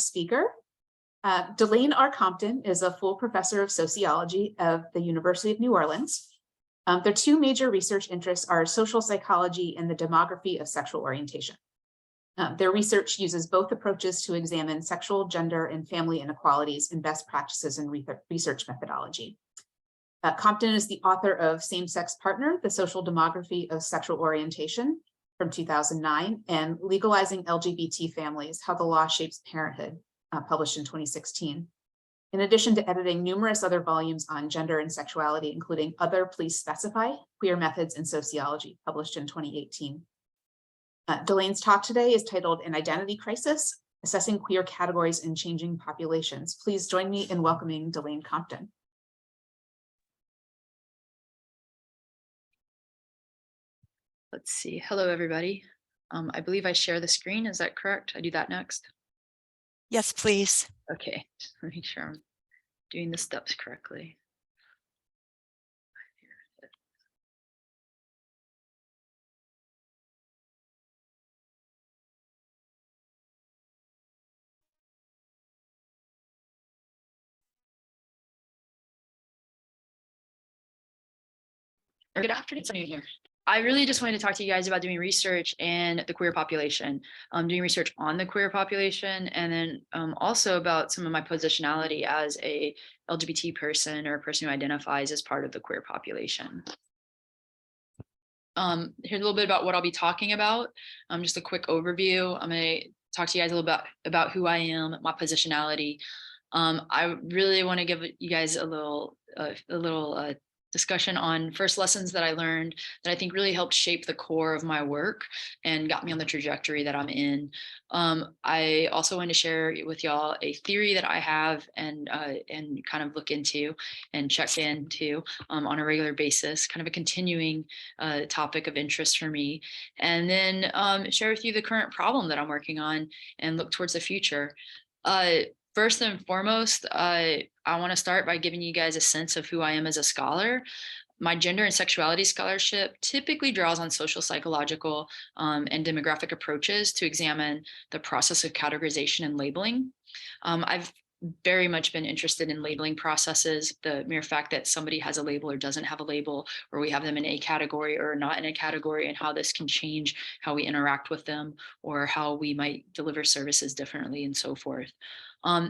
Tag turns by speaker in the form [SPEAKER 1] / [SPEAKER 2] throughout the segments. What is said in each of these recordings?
[SPEAKER 1] speaker. Delane R. Compton is a full professor of sociology of the University of New Orleans. Their two major research interests are social psychology and the demography of sexual orientation. Their research uses both approaches to examine sexual, gender, and family inequalities in best practices and research methodology. Compton is the author of Same-Sex Partner, The Social Demography of Sexual Orientation from 2009, and Legalizing LGBT Families, How the Law Shapes Parenthood, published in 2016. In addition to editing numerous other volumes on gender and sexuality, including Other Please Specify, Queer Methods in Sociology, published in 2018. Delane's talk today is titled An Identity Crisis, Assessing Queer Categories in Changing Populations. Please join me in welcoming Delane Compton.
[SPEAKER 2] Let's see. Hello, everybody. I believe I share the screen. Is that correct? I do that next?
[SPEAKER 3] Yes, please.
[SPEAKER 2] Okay, just to make sure I'm doing the steps correctly. Good afternoon, some of you here. I really just wanted to talk to you guys about doing research and the queer population, doing research on the queer population, and then also about some of my positionality as a LGBT person or a person who identifies as part of the queer population. Here's a little bit about what I'll be talking about. Just a quick overview. I'm going to talk to you guys a little bit about who I am, my positionality. I really want to give you guys a little discussion on first lessons that I learned that I think really helped shape the core of my work and got me on the trajectory that I'm in. I also want to share with y'all a theory that I have and kind of look into and check into on a regular basis, kind of a continuing topic of interest for me. And then share with you the current problem that I'm working on and look towards the future. First and foremost, I want to start by giving you guys a sense of who I am as a scholar. My gender and sexuality scholarship typically draws on social, psychological, and demographic approaches to examine the process of categorization and labeling. I've very much been interested in labeling processes, the mere fact that somebody has a label or doesn't have a label, or we have them in a category or not in a category, and how this can change how we interact with them or how we might deliver services differently and so forth.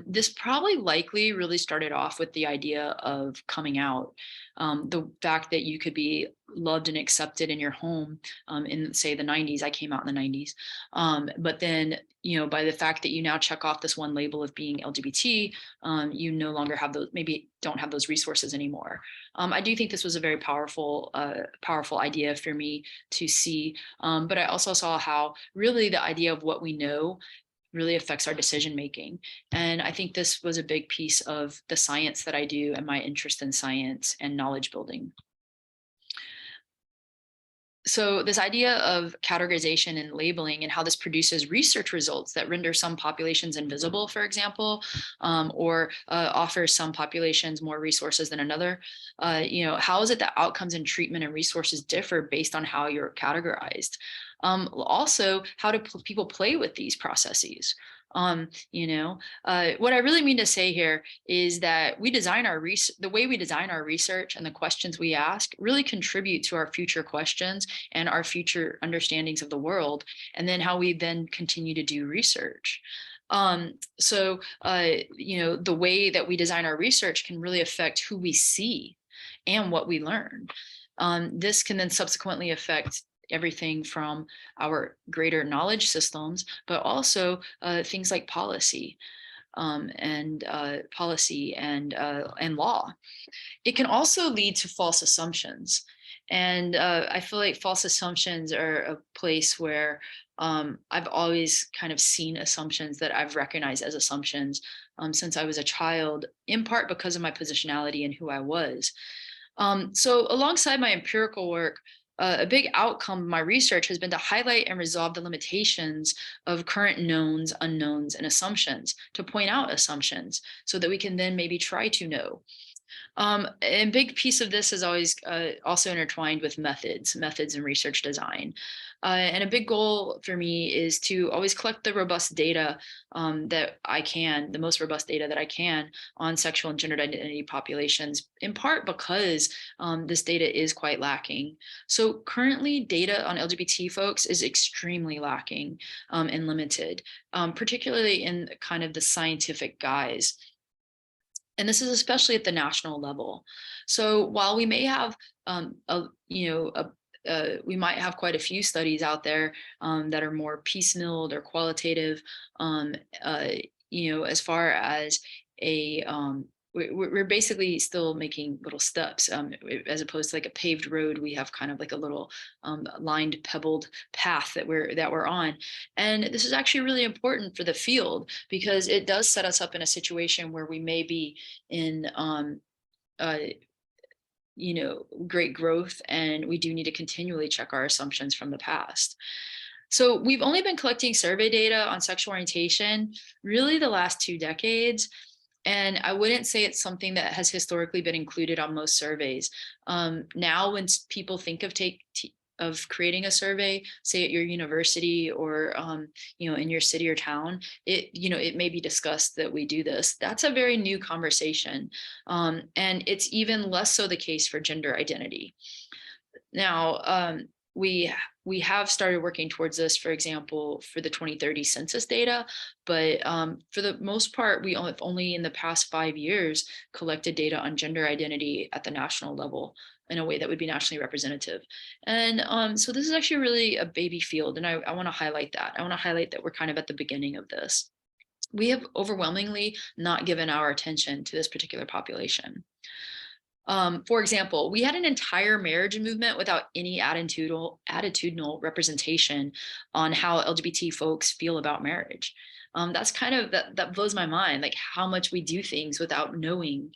[SPEAKER 2] This probably likely really started off with the idea of coming out, the fact that you could be loved and accepted in your home in, say, the 90s. I came out in the 90s. But then, by the fact that you now check off this one label of being LGBT, you no longer have those, maybe don't have those resources anymore. I do think this was a very powerful idea for me to see. But I also saw how really the idea of what we know really affects our decision making. And I think this was a big piece of the science that I do and my interest in science and knowledge building. So this idea of categorization and labeling and how this produces research results that render some populations invisible, for example, or offers some populations more resources than another. How is it that outcomes and treatment and resources differ based on how you're categorized? Also, how do people play with these processes? What I really mean to say here is that the way we design our research and the questions we ask really contribute to our future questions and our future understandings of the world, and then how we then continue to do research. The way that we design our research can really affect who we see and what we learn. This can then subsequently affect everything from our greater knowledge systems, but also things like policy and law. It can also lead to false assumptions. And I feel like false assumptions are a place where I've always kind of seen assumptions that I've recognized as assumptions since I was a child, in part because of my positionality and who I was. So alongside my empirical work, a big outcome of my research has been to highlight and resolve the limitations of current knowns, unknowns, and assumptions, to point out assumptions so that we can then maybe try to know. A big piece of this is always also intertwined with methods and research design. And a big goal for me is to always collect the robust data that I can, the most robust data that I can on sexual and gendered identity populations, in part because this data is quite lacking. So currently data on LGBT folks is extremely lacking and limited, particularly in kind of the scientific guise. And this is especially at the national level. So while we may have we might have quite a few studies out there that are more piecemealed or qualitative, as far as we're basically still making little steps, as opposed to like a paved road. We have kind of like a little lined, pebbled path that we're on, and this is actually really important for the field because it does set us up in a situation where we may be in great growth, and we do need to continually check our assumptions from the past. So we've only been collecting survey data on sexual orientation really the last 2 decades. And I wouldn't say it's something that has historically been included on most surveys. Now, when people think of creating a survey, say at your university or in your city or town, it may be discussed that we do this. That's a very new conversation, and it's even less so the case for gender identity. Now, we have started working towards this, for example, for the 2030 census data, but for the most part, we have only in the past 5 years collected data on gender identity at the national level in a way that would be nationally representative. And so this is actually really a baby field, and I want to highlight that. I want to highlight that we're kind of at the beginning of this. We have overwhelmingly not given our attention to this particular population. For example, we had an entire marriage movement without any attitudinal representation on how LGBT folks feel about marriage. That's kind of, that blows my mind, like how much we do things without knowing.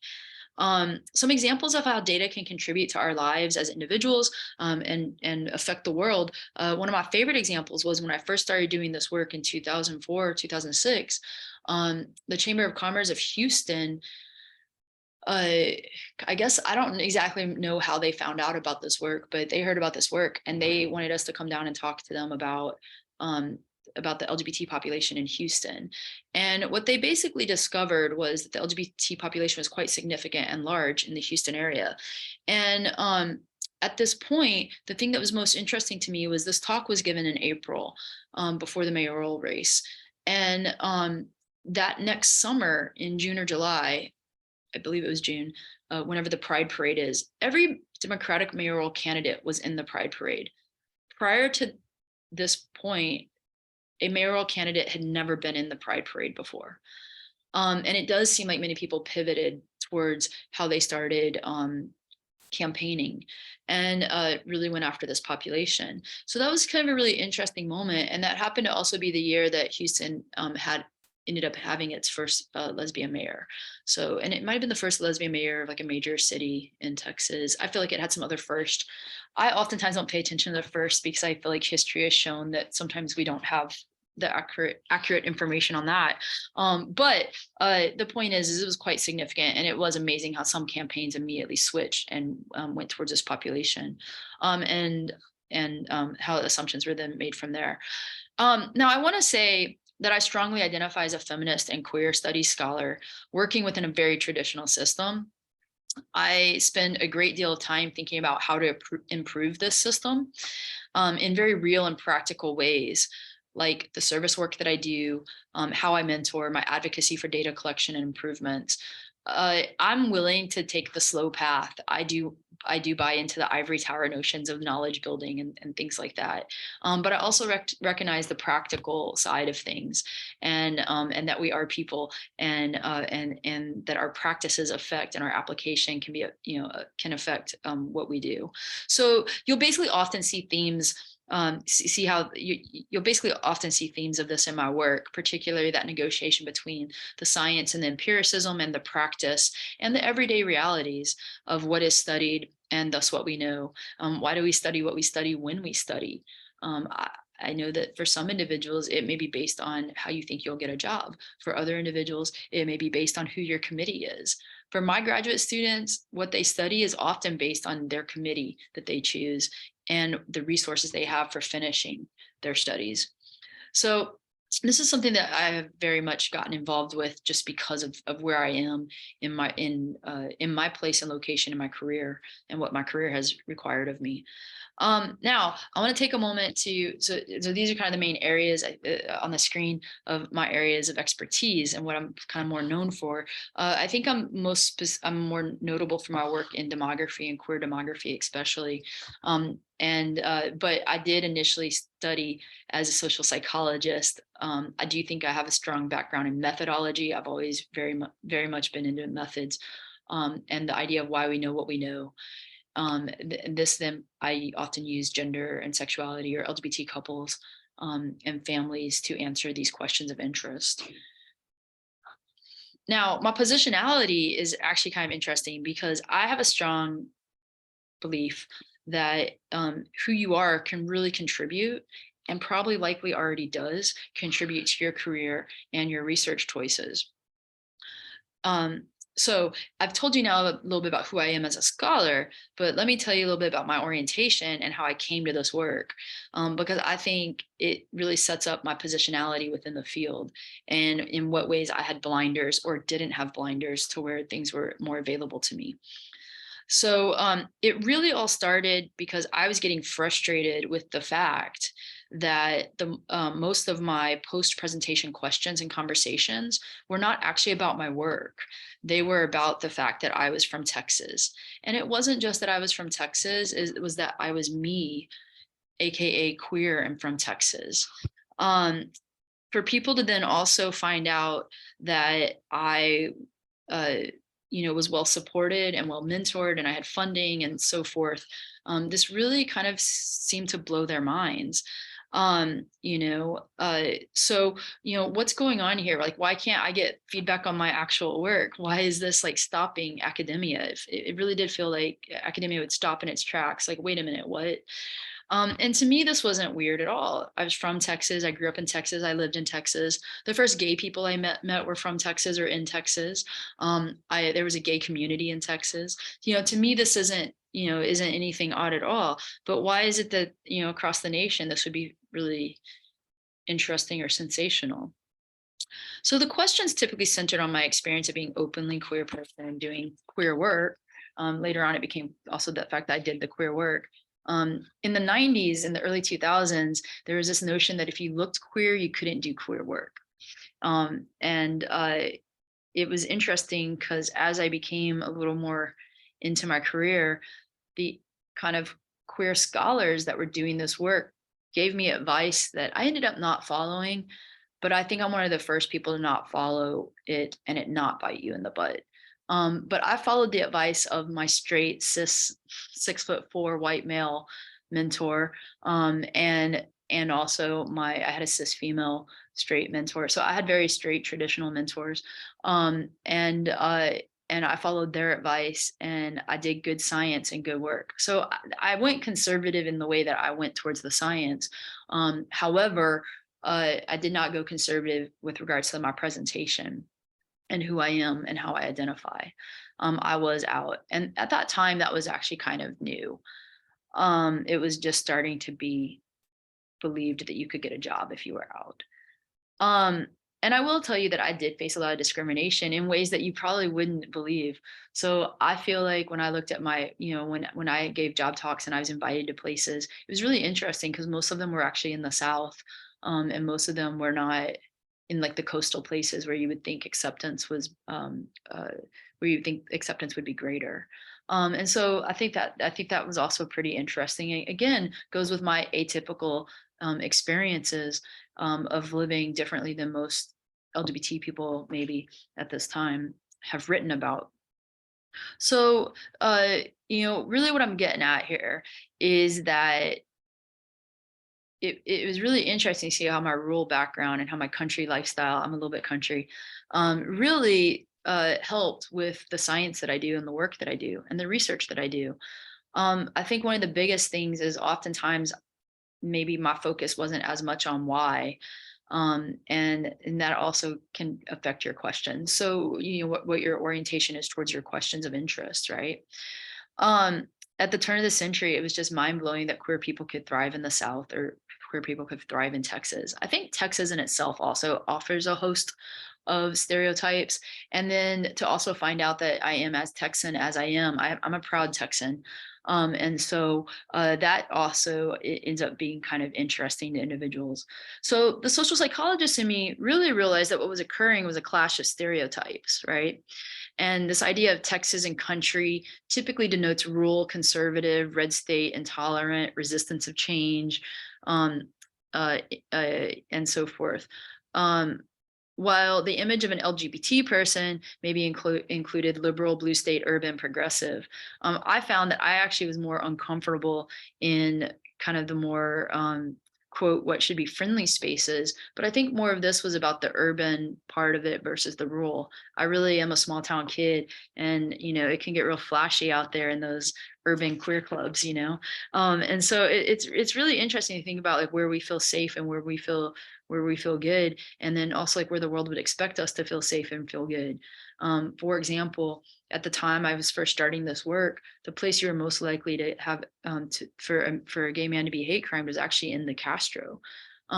[SPEAKER 2] Some examples of how data can contribute to our lives as individuals and affect the world. One of my favorite examples was when I first started doing this work in 2004, 2006, the Chamber of Commerce of Houston, I guess I don't exactly know how they found out about this work, but they heard about this work and they wanted us to come down and talk to them about the LGBT population in Houston. And what they basically discovered was that the LGBT population was quite significant and large in the Houston area. And at this point, the thing that was most interesting to me was this talk was given in April before the mayoral race. And that next summer in June or July, I believe it was June, whenever the Pride Parade is, every Democratic mayoral candidate was in the Pride Parade. Prior to this point, a mayoral candidate had never been in the Pride Parade before. And it does seem like many people pivoted towards how they started campaigning and really went after this population. So that was kind of a really interesting moment. And that happened to also be the year that Houston ended up having its first lesbian mayor. So, and it might've been the first lesbian mayor of like a major city in Texas. I feel like it had some other first. I oftentimes don't pay attention to the first because I feel like history has shown that sometimes we don't have the accurate information on that. But the point is it was quite significant, and it was amazing how some campaigns immediately switched and went towards this population, and how assumptions were then made from there. Now I want to say that I strongly identify as a feminist and queer studies scholar working within a very traditional system. I spend a great deal of time thinking about how to improve this system in very real and practical ways, like the service work that I do, how I mentor, my advocacy for data collection and improvement. I'm willing to take the slow path. I do buy into the ivory tower notions of knowledge building and things like that. But I also recognize the practical side of things, and that we are people, and that our practices affect, and our application can be, can affect what we do. So you'll basically often see themes. See how you'll basically often see themes of this in my work, particularly that negotiation between the science and the empiricism and the practice and the everyday realities of what is studied and thus what we know. Why do we study what we study when we study? I know that for some individuals, it may be based on how you think you'll get a job. For other individuals, it may be based on who your committee is. For my graduate students, what they study is often based on their committee that they choose and the resources they have for finishing their studies. So this is something that I have very much gotten involved with just because of where I am in my place and location in my career and what my career has required of me. Now I want to take a moment to, so these are kind of the main areas on the screen of my areas of expertise and what I'm kind of more known for. I think I'm more notable for my work in demography and queer demography, especially. But I did initially study as a social psychologist. I do think I have a strong background in methodology. I've always very much been into methods and the idea of why we know what we know. Then I often use gender and sexuality or LGBT couples and families to answer these questions of interest. Now, my positionality is actually kind of interesting because I have a strong belief that who you are can really contribute and probably likely already does contribute to your career and your research choices. So I've told you now a little bit about who I am as a scholar, but let me tell you a little bit about my orientation and how I came to this work, because I think it really sets up my positionality within the field and in what ways I had blinders or didn't have blinders to where things were more available to me. So it really all started because I was getting frustrated with the fact that most of my post-presentation questions and conversations were not actually about my work. They were about the fact that I was from Texas. And it wasn't just that I was from Texas, it was that I was me, AKA queer and from Texas. For people to then also find out that I was well supported and well mentored and I had funding and so forth. This really kind of seemed to blow their minds. So what's going on here? Like, why can't I get feedback on my actual work? Why is this like stopping academia? It really did feel like academia would stop in its tracks. Like, wait a minute, what? And to me, this wasn't weird at all. I was from Texas. I grew up in Texas. I lived in Texas. The first gay people I met were from Texas or in Texas. There was a gay community in Texas. To me, this isn't anything odd at all. But why is it that, across the nation, this would be really interesting or sensational? So the questions typically centered on my experience of being openly queer person and doing queer work. Later on, it became also the fact that I did the queer work. In the 90s, in the early 2000s, there was this notion that if you looked queer, you couldn't do queer work. It was interesting because as I became a little more into my career, the kind of queer scholars that were doing this work gave me advice that I ended up not following, but I think I'm one of the first people to not follow it and it not bite you in the butt. But I followed the advice of my straight cis 6'4" white male mentor, and also I had a cis female straight mentor. So I had very straight traditional mentors, and I followed their advice and I did good science and good work. So I went conservative in the way that I went towards the science. However, I did not go conservative with regards to my presentation and who I am and how I identify. I was out. And at that time, that was actually kind of new. It was just starting to be believed that you could get a job if you were out. And I will tell you that I did face a lot of discrimination in ways that you probably wouldn't believe. So I feel like when I looked at my, when I gave job talks and I was invited to places, it was really interesting because most of them were actually in the South, and most of them were not in like the coastal places where you would think acceptance was, where you think acceptance would be greater. And so I think that was also pretty interesting. And again, goes with my atypical experiences of living differently than most LGBT people maybe at this time have written about. So, really what I'm getting at here is that it was really interesting to see how my rural background and how my country lifestyle, I'm a little bit country, really helped with the science that I do and the work that I do and the research that I do. I think one of the biggest things is oftentimes maybe my focus wasn't as much on why. And that also can affect your questions. So, what your orientation is towards your questions of interest, right? At the turn of the century, it was just mind blowing that queer people could thrive in the South, or queer people could thrive in Texas. I think Texas in itself also offers a host of stereotypes. And then to also find out that I am as Texan as I am, I'm a proud Texan. And so that also ends up being kind of interesting to individuals. So the social psychologist in me really realized that what was occurring was a clash of stereotypes, right? And this idea of Texas and country typically denotes rural, conservative, red state, intolerant, resistance of change, um, and so forth. While the image of an LGBT person maybe included liberal, blue state, urban, progressive, I found that I actually was more uncomfortable in kind of the more quote, what should be friendly spaces. But I think more of this was about the urban part of it versus the rural. I really am a small town kid, and it can get real flashy out there in those urban queer clubs, and so it's really interesting to think about like where we feel safe and where we feel good, and then also like where the world would expect us to feel safe and feel good. For example, at the time I was first starting this work, the place you were most likely to have for a gay man to be hate crime was actually in the Castro,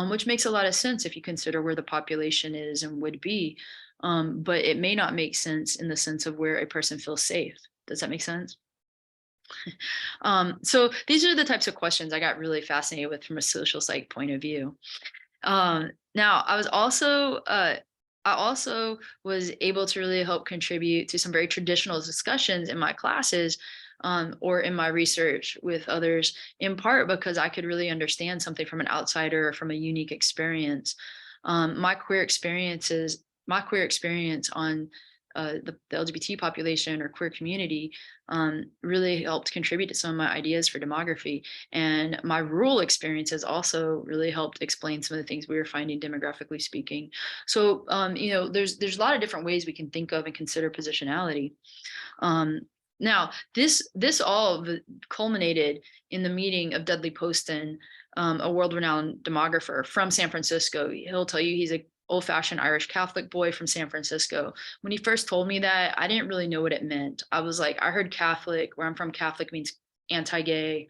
[SPEAKER 2] which makes a lot of sense if you consider where the population is and would be. But it may not make sense in the sense of where a person feels safe. Does that make sense? So these are the types of questions I got really fascinated with from a social psych point of view. Now, I also was able to really help contribute to some very traditional discussions in my classes, or in my research with others, in part because I could really understand something from an outsider or from a unique experience. My queer experience on the LGBT population or queer community really helped contribute to some of my ideas for demography. And my rural experiences also really helped explain some of the things we were finding demographically speaking. So, there's a lot of different ways we can think of and consider positionality. Now, this all culminated in the meeting of Dudley Poston, a world-renowned demographer from San Francisco. He'll tell you he's a old-fashioned Irish Catholic boy from San Francisco. When he first told me that, I didn't really know what it meant. I was like, I heard Catholic, where I'm from, Catholic means anti-gay.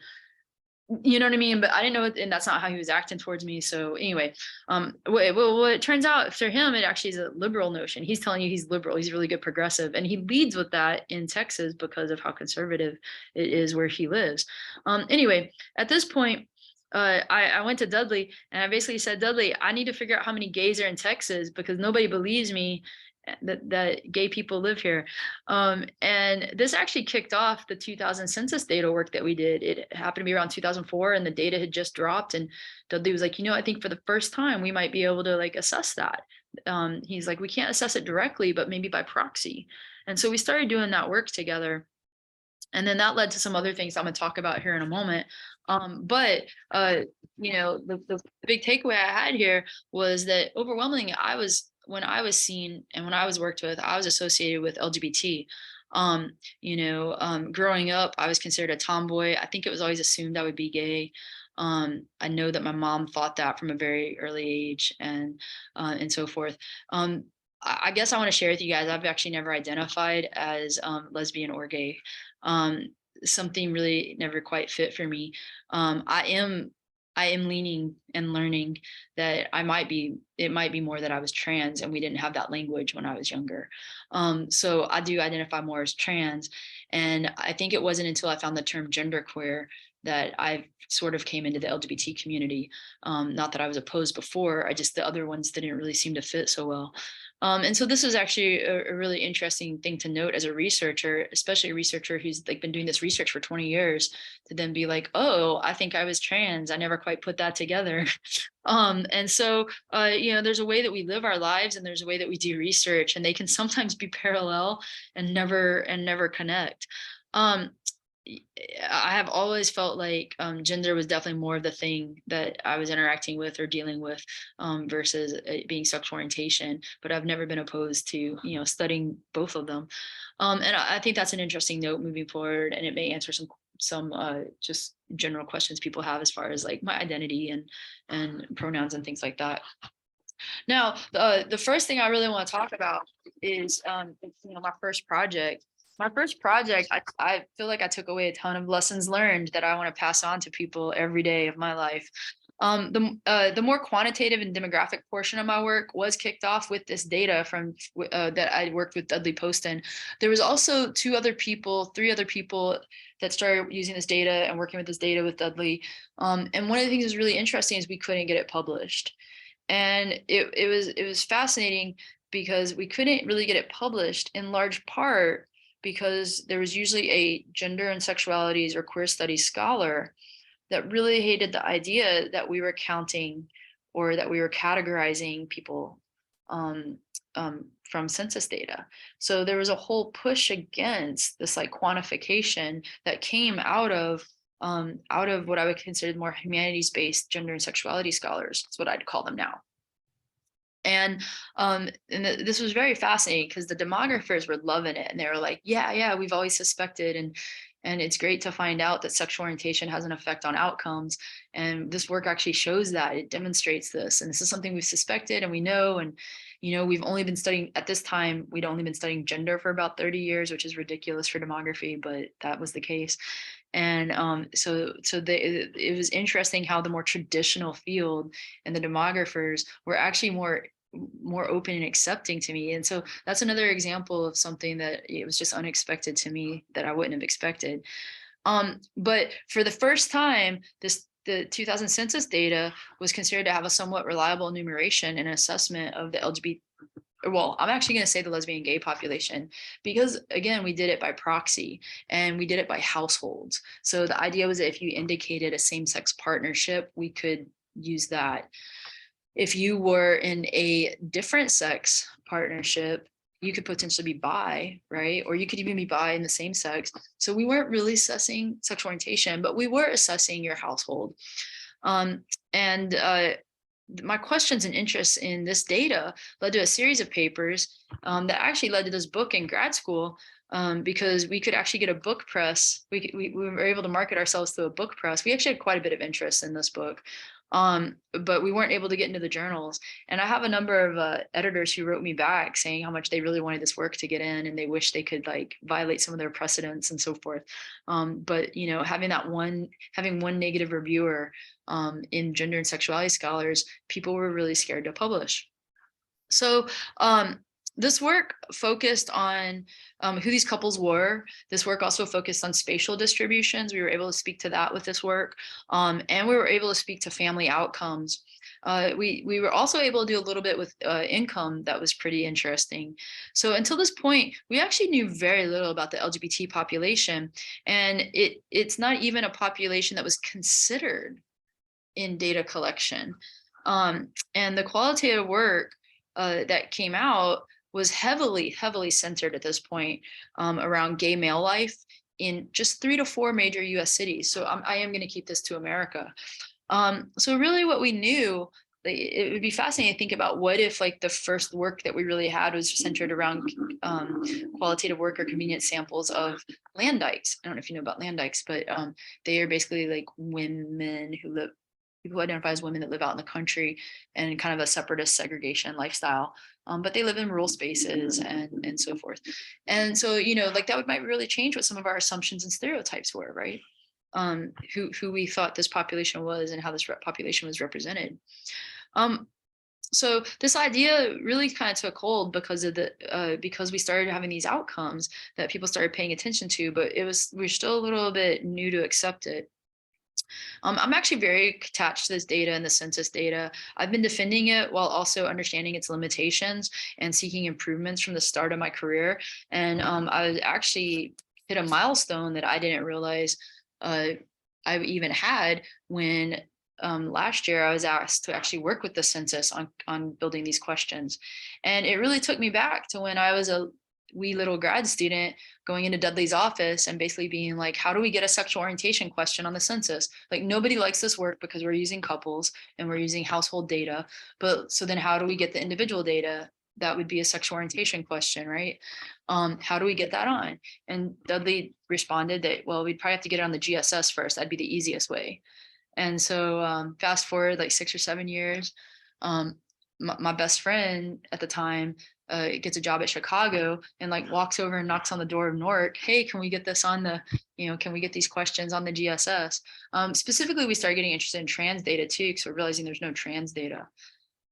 [SPEAKER 2] You know what I mean? But I didn't know it, and that's not how he was acting towards me. So anyway, what it turns out for him, it actually is a liberal notion. He's telling you he's liberal, he's really good progressive, and he leads with that in Texas because of how conservative it is where he lives. Anyway, at this point, I went to Dudley and I basically said, Dudley, I need to figure out how many gays are in Texas because nobody believes me that gay people live here. And this actually kicked off the 2000 census data work that we did. It happened to be around 2004 and the data had just dropped. And Dudley was like, I think for the first time we might be able to like assess that. He's like, we can't assess it directly, but maybe by proxy. And so we started doing that work together. And then that led to some other things I'm going to talk about here in a moment. But the big takeaway I had here was that overwhelmingly, when I was seen and when I was worked with, I was associated with LGBT. Growing up, I was considered a tomboy. I think it was always assumed I would be gay. I know that my mom thought that from a very early age, and so forth. I guess I want to share with you guys, I've actually never identified as lesbian or gay. Something really never quite fit for me. I am leaning and learning that it might be more that I was trans and we didn't have that language when I was younger. So I do identify more as trans. And I think it wasn't until I found the term genderqueer that I sort of came into the LGBT community. Not that I was opposed before, the other ones didn't really seem to fit so well. And so this is actually a really interesting thing to note as a researcher, especially a researcher who's like been doing this research for 20 years, to then be like, oh, I think I was trans. I never quite put that together. And so, there's a way that we live our lives and there's a way that we do research, and they can sometimes be parallel and never connect. I have always felt like gender was definitely more of the thing that I was interacting with or dealing with versus it being sexual orientation, but I've never been opposed to, studying both of them. And I think that's an interesting note moving forward, and it may answer some just general questions people have as far as like my identity and pronouns and things like that. Now, the first thing I really want to talk about is, my first project. My first project, I feel like I took away a ton of lessons learned that I want to pass on to people every day of my life. The more quantitative and demographic portion of my work was kicked off with this data from that I worked with Dudley Poston. There was also three other people that started using this data and working with this data with Dudley. And one of the things that was really interesting is we couldn't get it published. And it was fascinating because we couldn't really get it published in large part because there was usually a gender and sexualities or queer studies scholar that really hated the idea that we were counting or that we were categorizing people from census data. So there was a whole push against this like quantification that came out of what I would consider more humanities-based gender and sexuality scholars. That's what I'd call them now. And this was very fascinating because the demographers were loving it, and they were like, yeah, we've always suspected, and it's great to find out that sexual orientation has an effect on outcomes. And this work actually shows that, it demonstrates this, and this is something we've suspected and we know. And we've only been studying, at this time, we'd only been studying gender for about 30 years, which is ridiculous for demography, but that was the case. And it was interesting how the more traditional field and the demographers were actually more open and accepting to me. And so that's another example of something that it was just unexpected to me that I wouldn't have expected. But for the first time, the 2000 census data was considered to have a somewhat reliable enumeration and assessment of the LGBT. Well, I'm actually going to say the lesbian gay population, because again, we did it by proxy and we did it by households. So the idea was that if you indicated a same-sex partnership, we could use that. If you were in a different sex partnership, you could potentially be bi, right? Or you could even be bi in the same sex. So we weren't really assessing sexual orientation, but we were assessing your household. My questions and interests in this data led to a series of papers that actually led to this book in grad school, because we could actually get a book press. We were able to market ourselves to a book press. We actually had quite a bit of interest in this book. But we weren't able to get into the journals. And I have a number of editors who wrote me back saying how much they really wanted this work to get in, and they wish they could like violate some of their precedents and so forth. But having one negative reviewer in gender and sexuality scholars, people were really scared to publish. So this work focused on who these couples were. This work also focused on spatial distributions. We were able to speak to that with this work. And we were able to speak to family outcomes. We were also able to do a little bit with income that was pretty interesting. So until this point, we actually knew very little about the LGBT population. And it's not even a population that was considered in data collection. And the qualitative work that came out was heavily centered at this point around gay male life in just 3 to 4 major US cities. So I am going to keep this to America. So really what we knew, it would be fascinating to think about what if like the first work that we really had was centered around qualitative work or convenience samples of land dykes. I don't know if you know about land dykes, but they are basically like women who identify as women that live out in the country and kind of a separatist segregation lifestyle. But they live in rural spaces and so forth. And so, like that might really change what some of our assumptions and stereotypes were, right? Who we thought this population was and how this population was represented. So this idea really kind of took hold because because we started having these outcomes that people started paying attention to, but we're still a little bit new to accept it. I'm actually very attached to this data and the census data. I've been defending it while also understanding its limitations and seeking improvements from the start of my career. And I actually hit a milestone that I didn't realize I even had when last year I was asked to actually work with the census on building these questions. And it really took me back to when I was a wee little grad student going into Dudley's office and basically being like, how do we get a sexual orientation question on the census? Like nobody likes this work because we're using couples and we're using household data. But so then how do we get the individual data? that would be a sexual orientation question, right? How do we get that on? And Dudley responded that, well, we'd probably have to get it on the GSS first. That'd be the easiest way. And so fast forward like 6 or 7 years, my best friend at the time gets a job at Chicago and like walks over and knocks on the door of Newark. Hey, can we get this on the, can we get these questions on the GSS? Specifically, we started getting interested in trans data too, because we're realizing there's no trans data.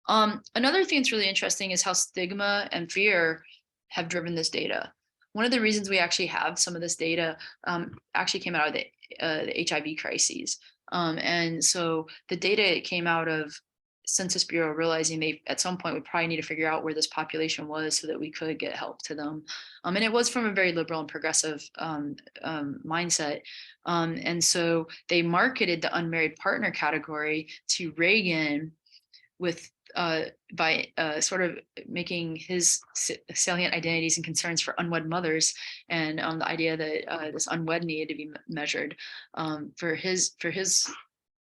[SPEAKER 2] Another thing that's really interesting is how stigma and fear have driven this data. One of the reasons we actually have some of this data actually came out of the HIV crises. And so the data came out of Census Bureau realizing they at some point would probably need to figure out where this population was so that we could get help to them. And it was from a very liberal and progressive mindset. And so they marketed the unmarried partner category to Reagan with by sort of making his salient identities and concerns for unwed mothers, and the idea that this unwed needed to be measured for his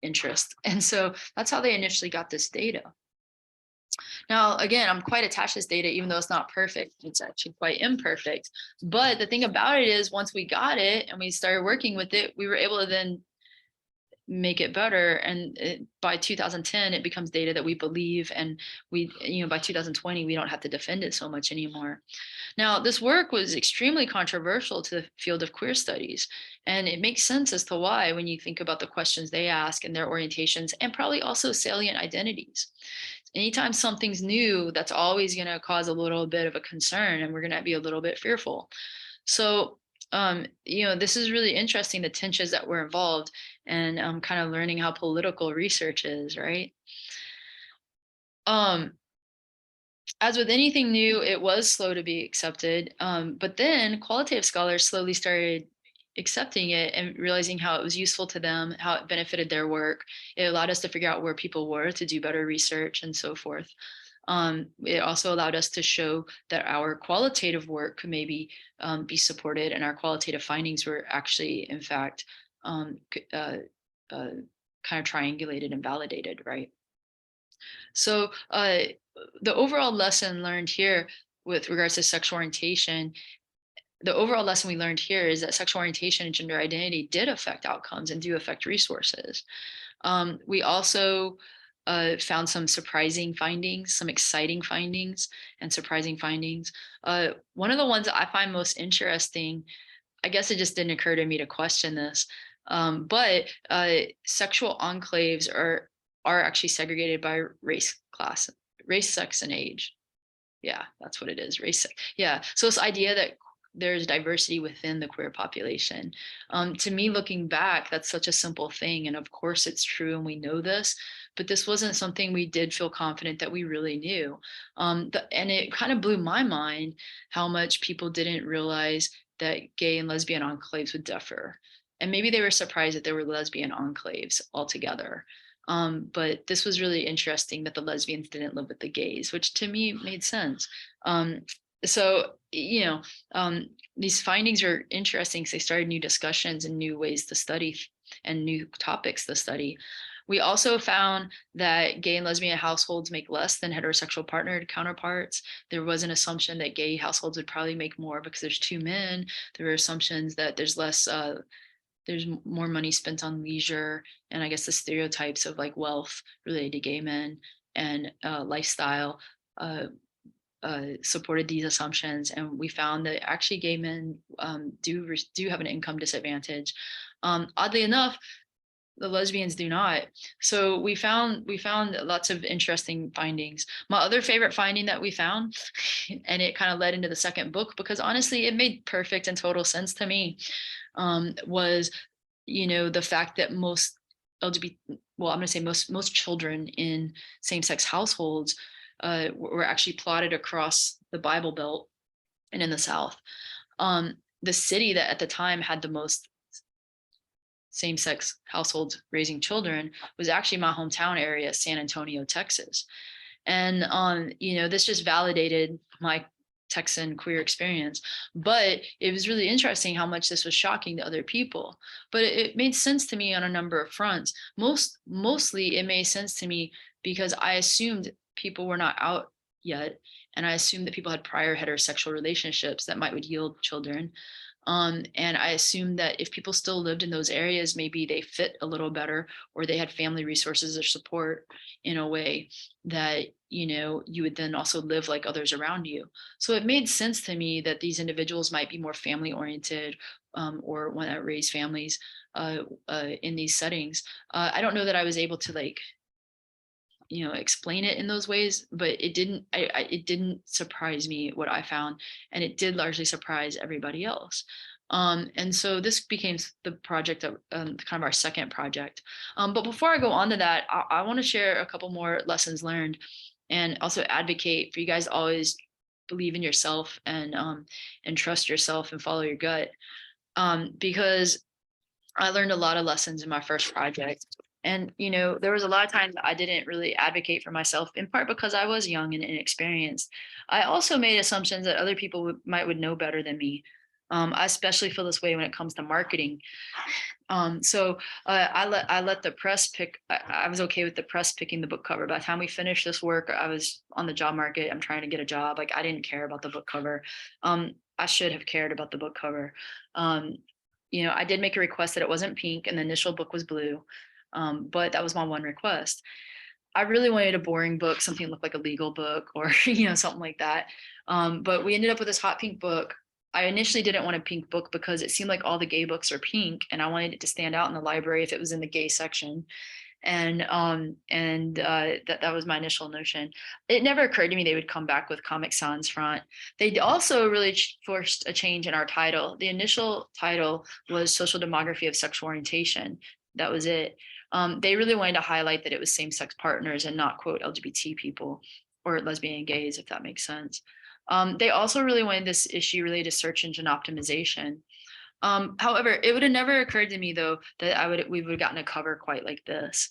[SPEAKER 2] interest. And so that's how they initially got this data. Now, again, I'm quite attached to this data, even though it's not perfect. It's actually quite imperfect. But the thing about it is, once we got it and we started working with it, we were able to then make it better. And by 2010, it becomes data that we believe. And we, by 2020, we don't have to defend it so much anymore. Now, this work was extremely controversial to the field of queer studies. And it makes sense as to why, when you think about the questions they ask and their orientations, and probably also salient identities. Anytime something's new, that's always going to cause a little bit of a concern, and we're going to be a little bit fearful. So, this is really interesting, the tensions that were involved, and kind of learning how political research is, right? As with anything new, it was slow to be accepted, but then qualitative scholars slowly started accepting it and realizing how it was useful to them, how it benefited their work. It allowed us to figure out where people were to do better research and so forth. It also allowed us to show that our qualitative work could maybe be supported, and our qualitative findings were actually, in fact, kind of triangulated and validated, right? So the overall lesson learned here with regards to sexual orientation, the overall lesson we learned here is that sexual orientation and gender identity did affect outcomes and do affect resources. We also found some surprising findings, some exciting findings and surprising findings. One of the ones that I find most interesting, I guess it just didn't occur to me to question this, but sexual enclaves are actually segregated by race, class, race, sex, and age. Yeah, that's what it is, race, sex. Yeah, so this idea that there's diversity within the queer population. To me, looking back, that's such a simple thing. And of course it's true, and we know this, but this wasn't something we did feel confident that we really knew. And it kind of blew my mind how much people didn't realize that gay and lesbian enclaves would differ. And maybe they were surprised that there were lesbian enclaves altogether. But this was really interesting that the lesbians didn't live with the gays, which to me made sense. So, these findings are interesting because they started new discussions and new ways to study and new topics to study. We also found that gay and lesbian households make less than heterosexual partnered counterparts. There was an assumption that gay households would probably make more because there's 2 men. There were assumptions that there's less, there's more money spent on leisure, and I guess the stereotypes of like wealth related to gay men and lifestyle supported these assumptions. And we found that actually gay men do have an income disadvantage. Oddly enough, the lesbians do not. So we found lots of interesting findings. My other favorite finding that we found, and it kind of led into the second book because honestly it made perfect and total sense to me, was the fact that most LGBT, well, I'm going to say most children in same-sex households were actually plotted across the Bible Belt and in the South. The city that at the time had the most same-sex households raising children was actually my hometown area, San Antonio, Texas. And this just validated my Texan queer experience. But it was really interesting how much this was shocking to other people. But it made sense to me on a number of fronts. Mostly it made sense to me because I assumed people were not out yet. And I assumed that people had prior heterosexual relationships that would yield children. And I assumed that if people still lived in those areas, maybe they fit a little better, or they had family resources or support in a way that, you would then also live like others around you. So it made sense to me that these individuals might be more family oriented, or want to raise families in these settings. I don't know that I was able to explain it in those ways, but it didn't surprise me what I found, and it did largely surprise everybody else. And so this became the project of kind of our second project. But before I go on to that, I want to share a couple more lessons learned, and also advocate for you guys to always believe in yourself and trust yourself and follow your gut, because I learned a lot of lessons in my first project. And, there was a lot of times I didn't really advocate for myself, in part because I was young and inexperienced. I also made assumptions that other people would know better than me. I especially feel this way when it comes to marketing. So I let the press pick. I was okay with the press picking the book cover. By the time we finished this work, I was on the job market. I'm trying to get a job. Like, I didn't care about the book cover. I should have cared about the book cover. I did make a request that it wasn't pink, and the initial book was blue. But that was my one request. I really wanted a boring book, something that looked like a legal book, or something like that. But we ended up with this hot pink book. I initially didn't want a pink book because it seemed like all the gay books are pink, and I wanted it to stand out in the library if it was in the gay section. And that was my initial notion. It never occurred to me they would come back with Comic Sans front. They also really forced a change in our title. The initial title was Social Demography of Sexual Orientation. That was it. They really wanted to highlight that it was same-sex partners and not, quote, LGBT people or lesbian and gays, if that makes sense. They also really wanted this issue related to search engine optimization. However, it would have never occurred to me, though, that we would have gotten a cover quite like this.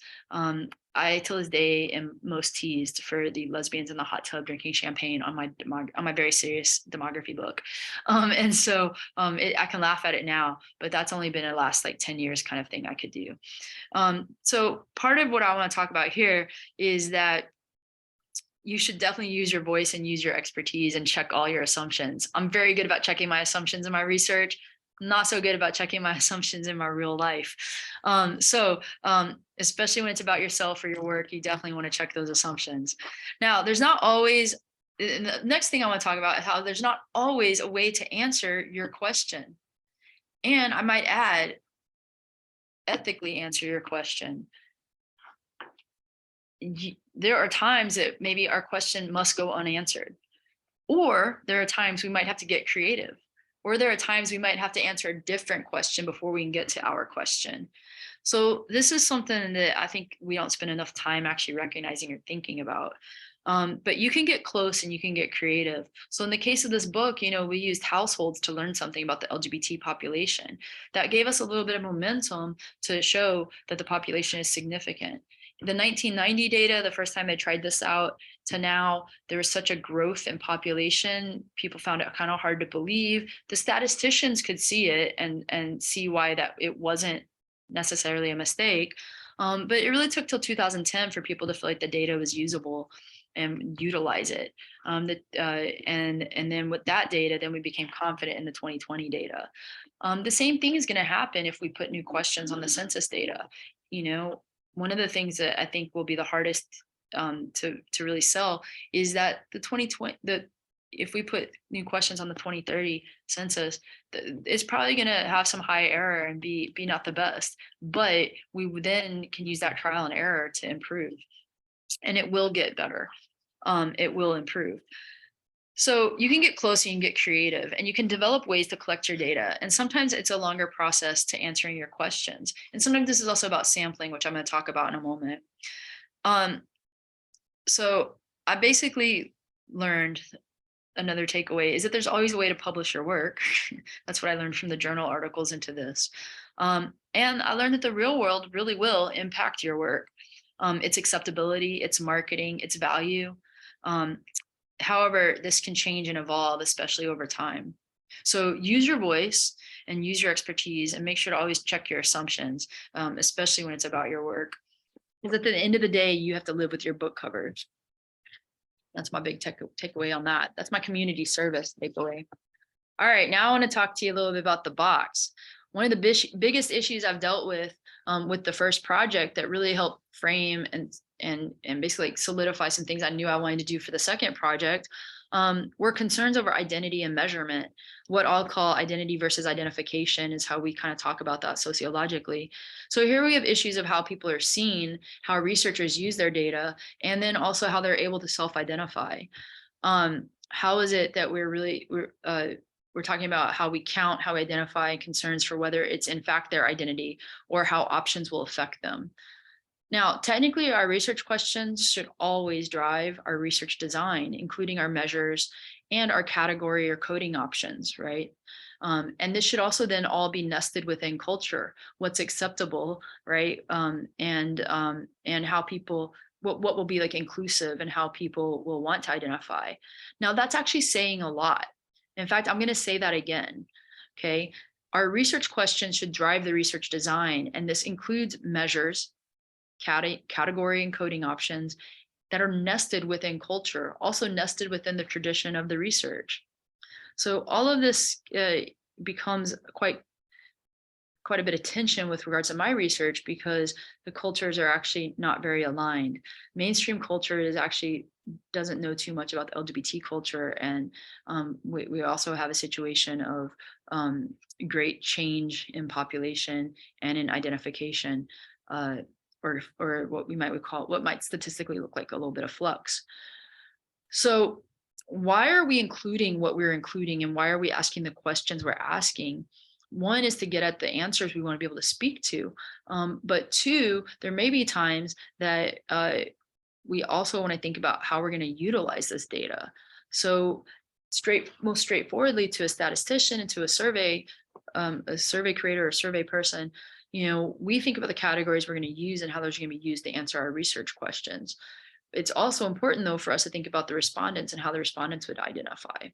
[SPEAKER 2] I, till this day, am most teased for the lesbians in the hot tub drinking champagne on my very serious demography book. And so I can laugh at it now, but that's only been a last 10 years kind of thing I could do. So part of what I want to talk about here is that you should definitely use your voice and use your expertise and check all your assumptions. I'm very good about checking my assumptions in my research. Not so good about checking my assumptions in my real life. Especially when it's about yourself or your work, you definitely want to check those assumptions. Now, there's not always, the next thing I want to talk about is how there's not always a way to answer your question. And I might add, ethically answer your question. There are times that maybe our question must go unanswered, or there are times we might have to get creative, or there are times we might have to answer a different question before we can get to our question. So this is something that I think we don't spend enough time actually recognizing or thinking about. But you can get close and you can get creative. So in the case of this book, we used households to learn something about the LGBT population. That gave us a little bit of momentum to show that the population is significant. The 1990 data, the first time they tried this out, to now, there was such a growth in population. People found it kind of hard to believe. The statisticians could see it and see why that it wasn't necessarily a mistake. But it really took till 2010 for people to feel like the data was usable and utilize it. And then with that data, then we became confident in the 2020 data. The same thing is going to happen if we put new questions on the census data. One of the things that I think will be the hardest to really sell is that if we put new questions on the 2030 census, it's probably going to have some high error and be not the best, but we then can use that trial and error to improve, and it will get better. It will improve. So you can get close, you can get creative, and you can develop ways to collect your data. And sometimes it's a longer process to answering your questions. And sometimes this is also about sampling, which I'm going to talk about in a moment. So I basically learned, another takeaway is that there's always a way to publish your work. That's what I learned from the journal articles into this. And I learned that the real world really will impact your work. Its acceptability, its marketing, its value. However, this can change and evolve, especially over time. So use your voice and use your expertise, and make sure to always check your assumptions, especially when it's about your work. Because at the end of the day, you have to live with your book covers. That's my big takeaway on that. That's my community service takeaway. All right, now I want to talk to you a little bit about the box. One of the biggest issues I've dealt with the first project that really helped frame and basically like solidify some things I knew I wanted to do for the second project were concerns over identity and measurement. What I'll call identity versus identification is how we kind of talk about that sociologically. So here we have issues of how people are seen, how researchers use their data, and then also how they're able to self-identify. How is it that we're talking about how we count, how we identify concerns for whether it's in fact their identity or how options will affect them. Now, technically, our research questions should always drive our research design, including our measures and our category or coding options, right? And this should also then all be nested within culture, what's acceptable, right? And how people, what will be like inclusive and how people will want to identify. Now, that's actually saying a lot. In fact, I'm going to say that again, okay? Our research questions should drive the research design, and this includes measures, category and coding options that are nested within culture, also nested within the tradition of the research. So all of this becomes quite a bit of tension with regards to my research because the cultures are actually not very aligned. Mainstream culture is actually doesn't know too much about the LGBT culture, and we also have a situation of great change in population and in identification. Or what we might call, what might statistically look like a little bit of flux. So why are we including what we're including, and why are we asking the questions we're asking? One is to get at the answers we want to be able to speak to. But two, there may be times that we also want to think about how we're going to utilize this data. So most straightforwardly to a statistician and to a survey creator or survey person, you know, we think about the categories we're going to use and how those are going to be used to answer our research questions. It's also important, though, for us to think about the respondents and how the respondents would identify.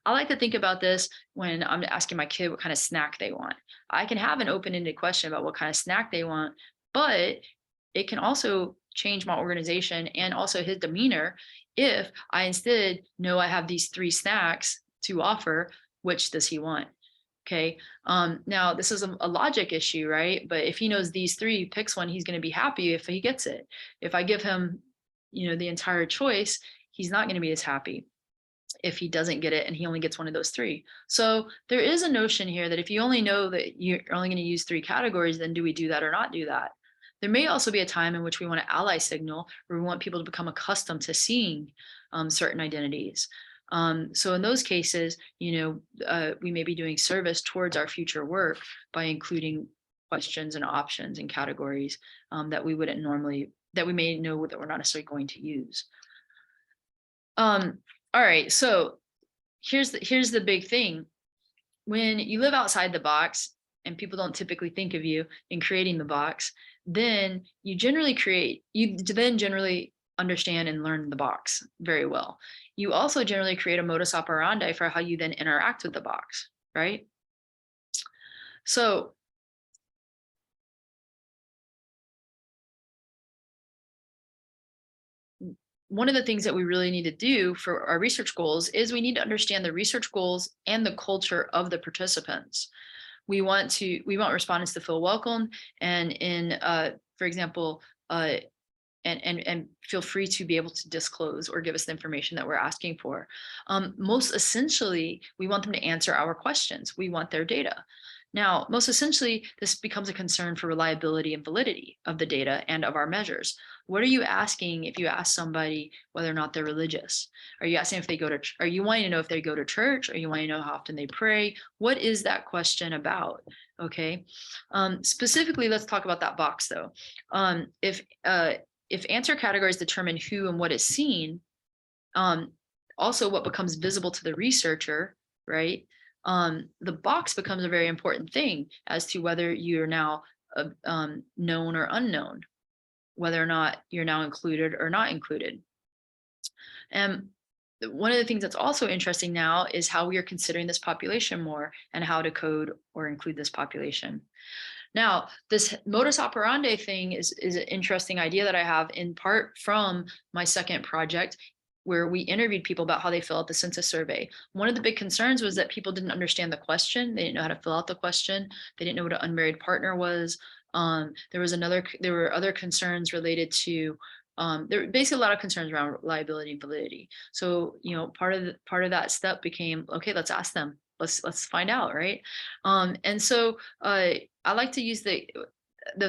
[SPEAKER 2] I like to think about this when I'm asking my kid what kind of snack they want. I can have an open-ended question about what kind of snack they want, but it can also change my organization and also his demeanor if I instead know I have these 3 snacks to offer. Which does he want? Okay. Now this is a logic issue, right? But if he knows these 3, picks one, he's going to be happy if he gets it. If I give him, you know, the entire choice, he's not going to be as happy if he doesn't get it and he only gets one of those 3. So there is a notion here that if you only know that you're only going to use 3 categories, then do we do that or not do that? There may also be a time in which we want to ally signal, where we want people to become accustomed to seeing certain identities. So in those cases, you know, we may be doing service towards our future work by including questions and options and categories that we wouldn't normally, that we may know that we're not necessarily going to use. All right, so here's the big thing. When you live outside the box and people don't typically think of you in creating the box, then you generally understand and learn the box very well. You also generally create a modus operandi for how you then interact with the box, right? So one of the things that we really need to do for our research goals is we need to understand the research goals and the culture of the participants. We want respondents to feel welcome and for example, and feel free to be able to disclose or give us the information that we're asking for. Most essentially, we want them to answer our questions. We want their data. Now, most essentially, this becomes a concern for reliability and validity of the data and of our measures. What are you asking if you ask somebody whether or not they're religious? Are you asking if they are you wanting to know if they go to church? Are you wanting to know how often they pray? What is that question about? Okay. Specifically, let's talk about that box though. If answer categories determine who and what is seen, also what becomes visible to the researcher, right? The box becomes a very important thing as to whether you're now known or unknown, whether or not you're now included or not included. And one of the things that's also interesting now is how we are considering this population more and how to code or include this population. Now, this modus operandi thing is an interesting idea that I have in part from my second project, where we interviewed people about how they fill out the census survey. One of the big concerns was that people didn't understand the question. They didn't know how to fill out the question. They didn't know what an unmarried partner was. There were other concerns related to, there were basically a lot of concerns around liability and validity. So, part of that step became, okay, let's ask them. Let's find out, right? And so I like to use the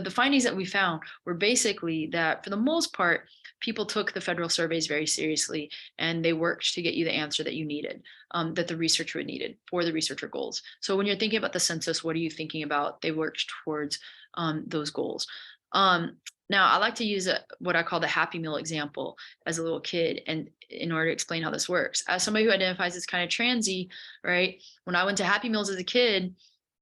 [SPEAKER 2] findings that we found were basically that for the most part, people took the federal surveys very seriously, and they worked to get you the answer that you needed, that the researcher needed for the researcher goals. So when you're thinking about the census, what are you thinking about? They worked towards those goals. Now, I like to use what I call the Happy Meal example as a little kid, and in order to explain how this works. As somebody who identifies as kind of transy, right? When I went to Happy Meals as a kid,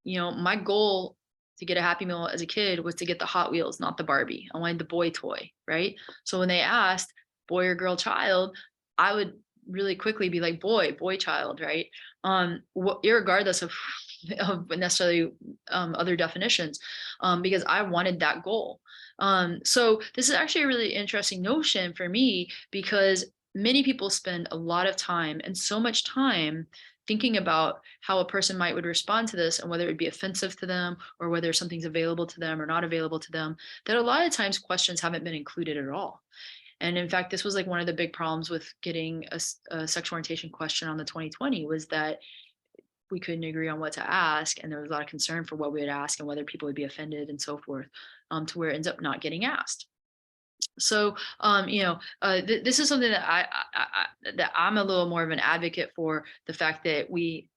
[SPEAKER 2] my goal to get a Happy Meal as a kid was to get the Hot Wheels, not the Barbie. I wanted the boy toy, right? So when they asked boy or girl child, I would really quickly be like boy child, right? Irregardless of necessarily other definitions, because I wanted that goal. So this is actually a really interesting notion for me, because many people spend a lot of time, and so much time, thinking about how a person would respond to this, and whether it would be offensive to them, or whether something's available to them or not available to them, that a lot of times questions haven't been included at all. And in fact, this was like one of the big problems with getting a sexual orientation question on the 2020, was that we couldn't agree on what to ask, and there was a lot of concern for what we would ask and whether people would be offended and so forth, to where it ends up not getting asked. So, this is something that that I'm a little more of an advocate for, the fact that we,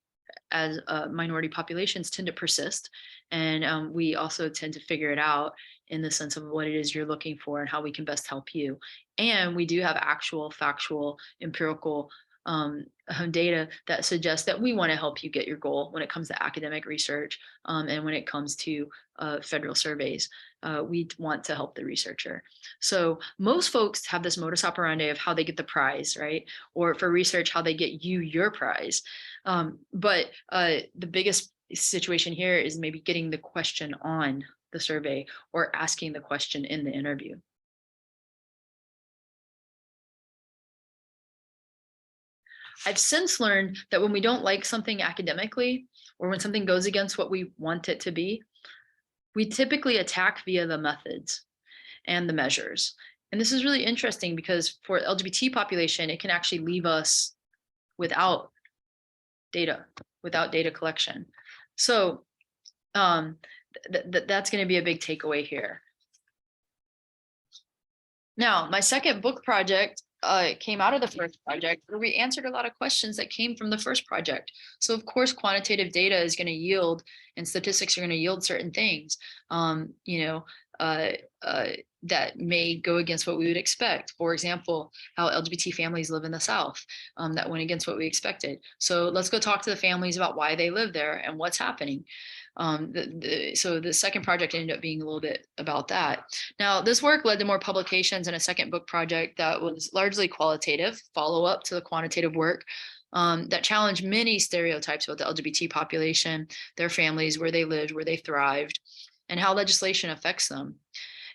[SPEAKER 2] as minority populations, tend to persist, and we also tend to figure it out in the sense of what it is you're looking for and how we can best help you. And we do have actual, factual, empirical data that suggests that we want to help you get your goal when it comes to academic research, and when it comes to federal surveys. We want to help the researcher. So most folks have this modus operandi of how they get the prize, right? Or for research, how they get you your prize. But the biggest situation here is maybe getting the question on the survey, or asking the question in the interview. I've since learned that when we don't like something academically, or when something goes against what we want it to be, we typically attack via the methods and the measures. And this is really interesting, because for LGBT population, it can actually leave us without data collection. So that's going to be a big takeaway here. Now, my second book project came out of the first project, where we answered a lot of questions that came from the first project. So of course, quantitative data is going to yield, and statistics are going to yield certain things, that may go against what we would expect. For example, how LGBT families live in the South, that went against what we expected. So let's go talk to the families about why they live there and what's happening. So the second project ended up being a little bit about that. Now, this work led to more publications and a second book project that was largely qualitative, follow-up to the quantitative work, that challenged many stereotypes about the LGBT population, their families, where they lived, where they thrived, and how legislation affects them.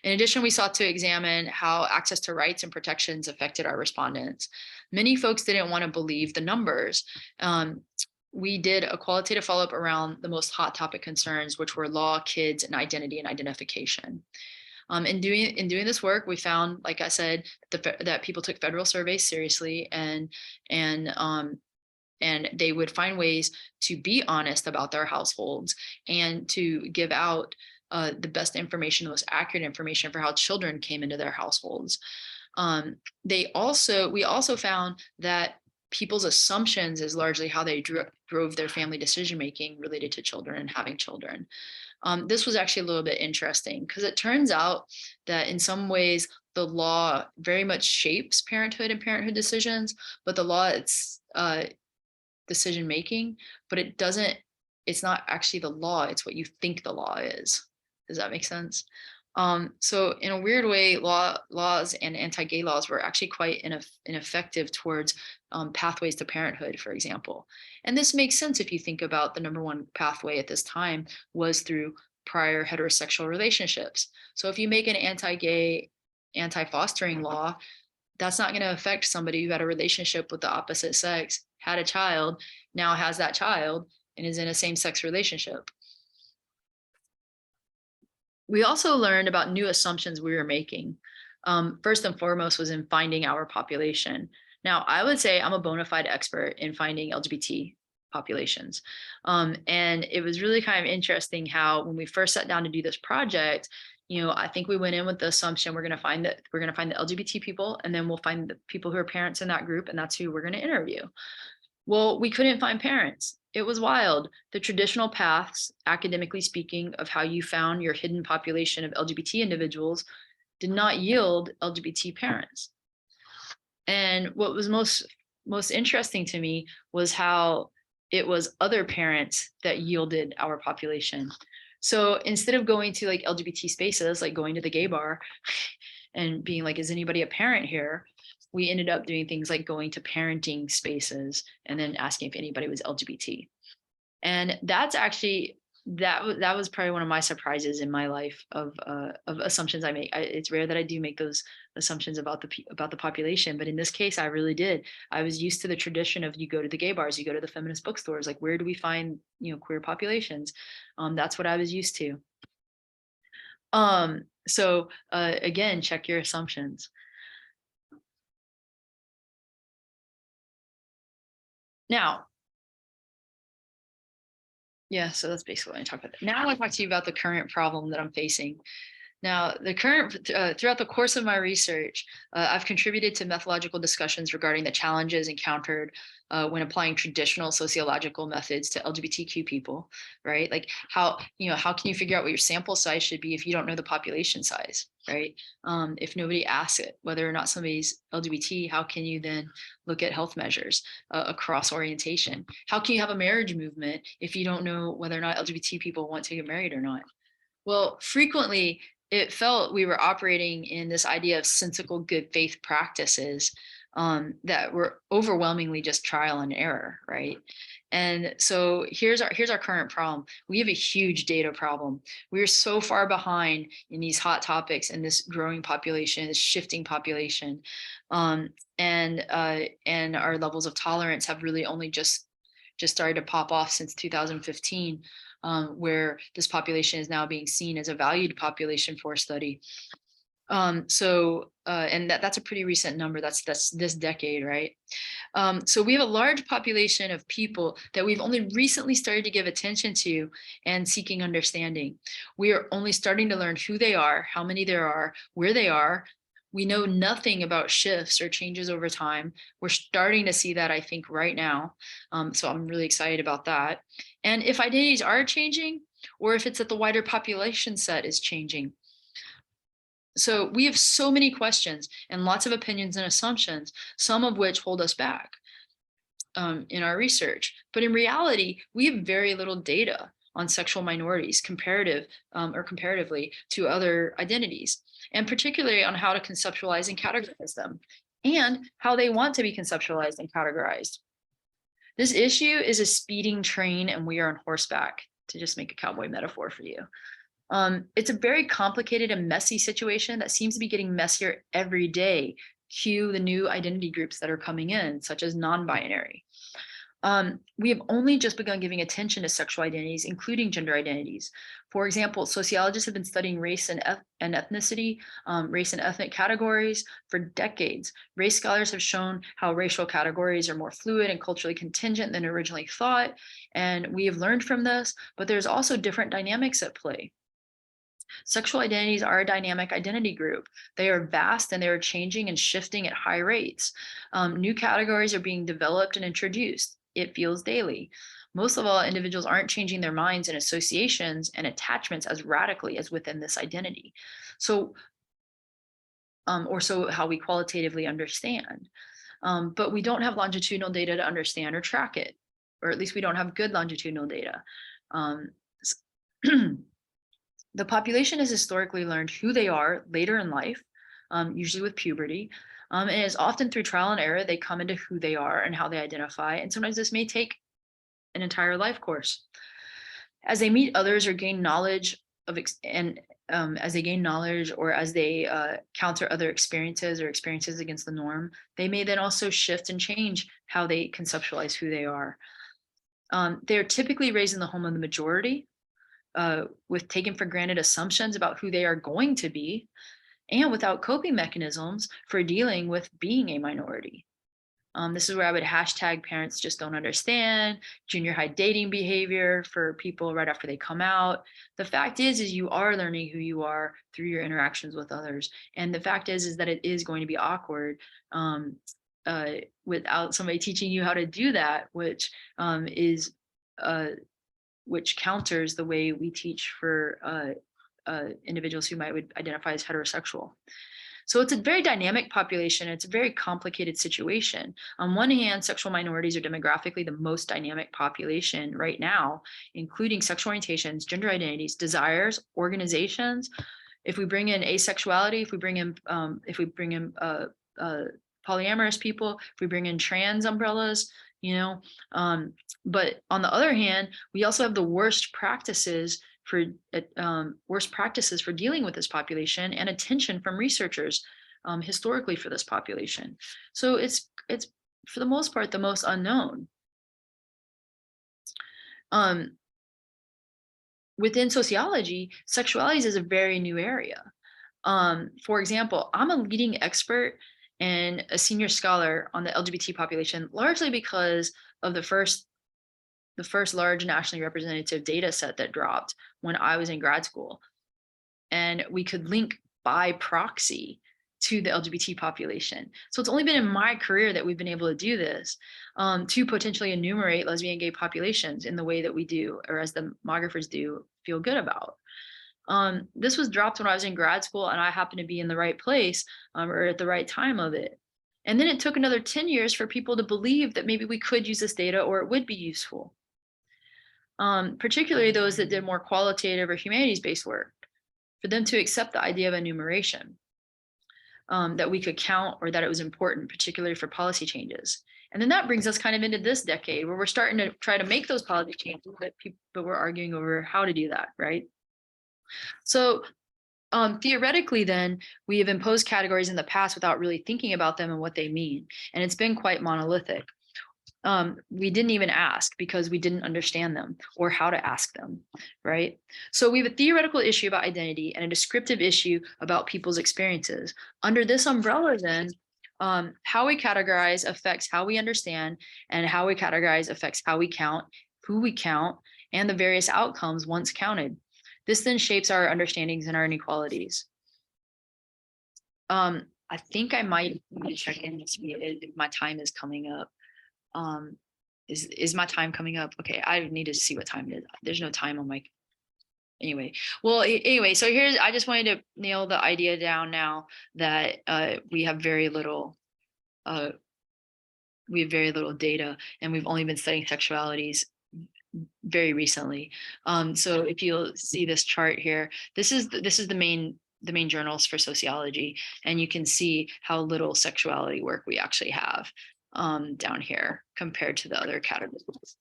[SPEAKER 2] In addition, we sought to examine how access to rights and protections affected our respondents. Many folks didn't want to believe the numbers. We did a qualitative follow-up around the most hot topic concerns, which were law, kids, and identity and identification. In doing this work, we found, like I said, that people took federal surveys seriously, and they would find ways to be honest about their households, and to give out the best information, the most accurate information for how children came into their households. We also found that people's assumptions is largely how they drove their family decision-making related to children and having children. This was actually a little bit interesting, because it turns out that in some ways the law very much shapes parenthood and parenthood decisions, but the law, it's decision-making, but it's not actually the law, it's what you think the law is. Does that make sense? So in a weird way, laws and anti-gay laws were actually quite ineffective towards pathways to parenthood, for example. And this makes sense if you think about the number one pathway at this time was through prior heterosexual relationships. So if you make an anti-gay, anti-fostering law, That's not going to affect somebody who had a relationship with the opposite sex, had a child, now has that child, and is in a same-sex relationship. We also learned about new assumptions we were making. First and foremost was in finding our population. Now, I would say I'm a bona fide expert in finding LGBT populations. And it was really kind of interesting how when we first sat down to do this project, I think we went in with the assumption we're going to find the LGBT people, and then we'll find the people who are parents in that group, and that's who we're going to interview. Well, we couldn't find parents. It was wild. The traditional paths, academically speaking, of how you found your hidden population of LGBT individuals did not yield LGBT parents. And what was most interesting to me was how it was other parents that yielded our population. So instead of going to like LGBT spaces, like going to the gay bar and being like, is anybody a parent here? We ended up doing things like going to parenting spaces and then asking if anybody was LGBT. And that's actually, that was probably one of my surprises in my life of assumptions I make. It's rare that I do make those assumptions about the population, but in this case, I really did. I was used to the tradition of you go to the gay bars, you go to the feminist bookstores, like where do we find, queer populations? That's what I was used to. So again, check your assumptions. Now, yeah, so that's basically what I talk about. Now I want to talk to you about the current problem that I'm facing. Now, throughout the course of my research, I've contributed to methodological discussions regarding the challenges encountered when applying traditional sociological methods to LGBTQ people, right? Like how can you figure out what your sample size should be if you don't know the population size, right? If nobody asks it whether or not somebody's LGBT, how can you then look at health measures across orientation? How can you have a marriage movement if you don't know whether or not LGBT people want to get married or not? Well, frequently, it felt we were operating in this idea of sensical good faith practices that were overwhelmingly just trial and error, right? And so here's our current problem. We have a huge data problem. We're so far behind in these hot topics and this growing population, this shifting population, and our levels of tolerance have really only just started to pop off since 2015. Where this population is now being seen as a valued population for a study. And that's a pretty recent number. That's this decade, right? So we have a large population of people that we've only recently started to give attention to and seeking understanding. We are only starting to learn who they are, how many there are, where they are. We know nothing about shifts or changes over time. We're starting to see that, I think, right now. So I'm really excited about that. And if identities are changing, or if it's that the wider population set is changing. So we have so many questions and lots of opinions and assumptions, some of which hold us back in our research. But in reality, we have very little data on sexual minorities comparatively to other identities, and particularly on how to conceptualize and categorize them, and how they want to be conceptualized and categorized. This issue is a speeding train, and we are on horseback, to just make a cowboy metaphor for you. It's a very complicated and messy situation that seems to be getting messier every day. Cue the new identity groups that are coming in, such as non-binary. We have only just begun giving attention to sexual identities, including gender identities. For example, sociologists have been studying race and ethnicity, race and ethnic categories for decades. Race scholars have shown how racial categories are more fluid and culturally contingent than originally thought, and we have learned from this, but there's also different dynamics at play. Sexual identities are a dynamic identity group. They are vast and they are changing and shifting at high rates. New categories are being developed and introduced. It feels daily. Most of all, individuals aren't changing their minds and associations and attachments as radically as within this identity. So, or so how we qualitatively understand. But we don't have longitudinal data to understand or track it, or at least we don't have good longitudinal data. The population has historically learned who they are later in life, usually with puberty, and it's often through trial and error they come into who they are and how they identify, and sometimes this may take an entire life course. As they meet others or gain knowledge as they gain knowledge or as they counter other experiences or experiences against the norm, they may then also shift and change how they conceptualize who they are. They're typically raised in the home of the majority, with taken for granted assumptions about who they are going to be, and without coping mechanisms for dealing with being a minority. This is where I would hashtag parents just don't understand, junior high dating behavior for people right after they come out. The fact is you are learning who you are through your interactions with others. And the fact is that it is going to be awkward without somebody teaching you how to do that, which counters the way we teach for individuals who would identify as heterosexual. So it's a very dynamic population. It's a very complicated situation. On one hand, sexual minorities are demographically the most dynamic population right now, including sexual orientations, gender identities, desires, organizations. If we bring in asexuality, if we bring in polyamorous people, if we bring in trans umbrellas, but on the other hand, we also have the worst practices for dealing with this population and attention from researchers historically for this population. So it's for the most part the most unknown. Within sociology, sexuality is a very new area. For example, I'm a leading expert and a senior scholar on the LGBT population, largely because of the first large nationally representative data set that dropped when I was in grad school. And we could link by proxy to the LGBT population. So it's only been in my career that we've been able to do this, to potentially enumerate lesbian and gay populations in the way that we do, or as the demographers do, feel good about. This was dropped when I was in grad school and I happened to be in the right place or at the right time of it. And then it took another 10 years for people to believe that maybe we could use this data or it would be useful. Particularly those that did more qualitative or humanities-based work, for them to accept the idea of enumeration, that we could count or that it was important, particularly for policy changes. And then that brings us kind of into this decade where we're starting to try to make those policy changes, but we're arguing over how to do that, right? So theoretically, then, we have imposed categories in the past without really thinking about them and what they mean. And it's been quite monolithic. We didn't even ask because we didn't understand them or how to ask them, right? So we have a theoretical issue about identity and a descriptive issue about people's experiences. Under this umbrella, then, how we categorize affects how we understand, and how we categorize affects how we count, who we count, and the various outcomes once counted. This then shapes our understandings and our inequalities. I think I might need to check in to see if my time is coming up. Is my time coming up? Okay, I need to see what time it is. There's no time on my, anyway. Well, anyway, so I just wanted to nail the idea down now that we have very little data, and we've only been studying sexualities very recently. So if you'll see this chart here, this is the main journals for sociology, and you can see how little sexuality work we actually have down here compared to the other categories.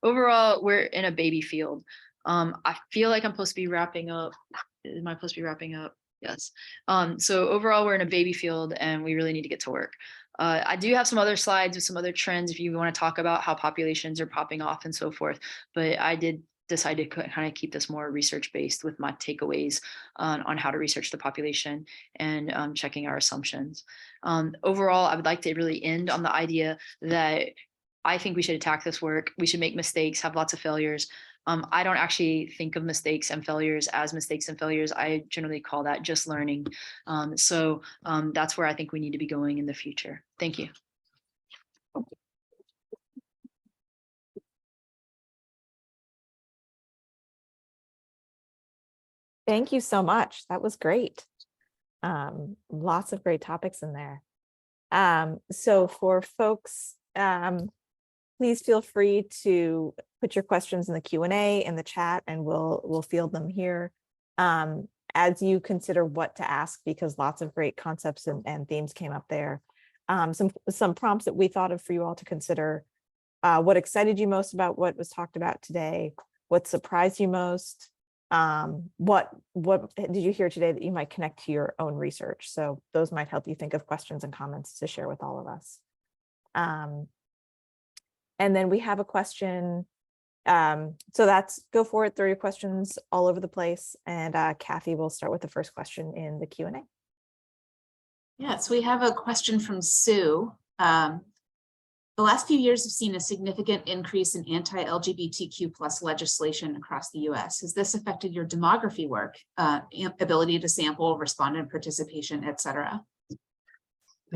[SPEAKER 2] Overall, we're in a baby field. I feel like I'm supposed to be wrapping up. Am I supposed to be wrapping up? Yes. So overall, we're in a baby field and we really need to get to work. I do have some other slides with some other trends if you want to talk about how populations are popping off and so forth, but I did decide to kind of keep this more research-based with my takeaways on how to research the population and checking our assumptions. Overall, I would like to really end on the idea that I think we should attack this work. We should make mistakes, have lots of failures. I don't actually think of mistakes and failures as mistakes and failures. I generally call that just learning. So that's where I think we need to be going in the future. Thank you.
[SPEAKER 4] Thank you so much. That was great. Lots of great topics in there. So for folks, please feel free to put your questions in the Q&A in the chat, and we'll field them here as you consider what to ask, because lots of great concepts and themes came up there. Some prompts that we thought of for you all to consider: what excited you most about what was talked about today? What surprised you most? what did you hear today that you might connect to your own research? So those might help you think of questions and comments to share with all of us. And then we have a question. So that's, go for it, throw your questions all over the place. And Kathy will start with the first question in the Q&A.
[SPEAKER 1] Yes, we have a question from Sue. The last few years have seen a significant increase in anti-LGBTQ+ legislation across the US. Has this affected your demography work, ability to sample, respondent participation, et cetera?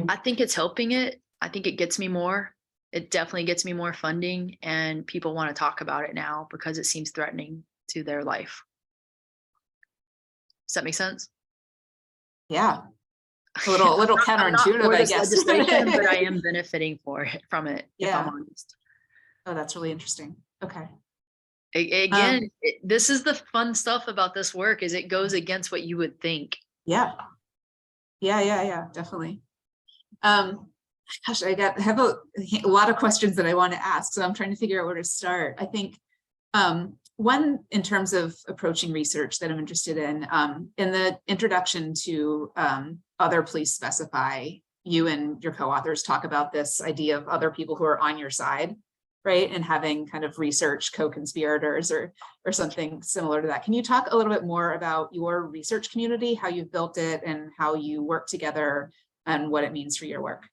[SPEAKER 2] I think it's helping it. I think it gets me more. It definitely gets me more funding, and people want to talk about it now because it seems threatening to their life. Does that make sense?
[SPEAKER 1] Yeah. A little counterintuitive, I guess.
[SPEAKER 2] Legislation, but I am benefiting from it, if I'm honest.
[SPEAKER 1] Oh, that's really interesting. Okay.
[SPEAKER 2] Again, this is the fun stuff about this work, is it goes against what you would think.
[SPEAKER 1] Yeah, definitely. Gosh, I have a lot of questions that I want to ask, so I'm trying to figure out where to start. I think one, in terms of approaching research that I'm interested in the introduction to other please specify, you and your co-authors talk about this idea of other people who are on your side, right? And having kind of research co-conspirators or something similar to that. Can you talk a little bit more about your research community, how you've built it and how you work together and what it means for your work?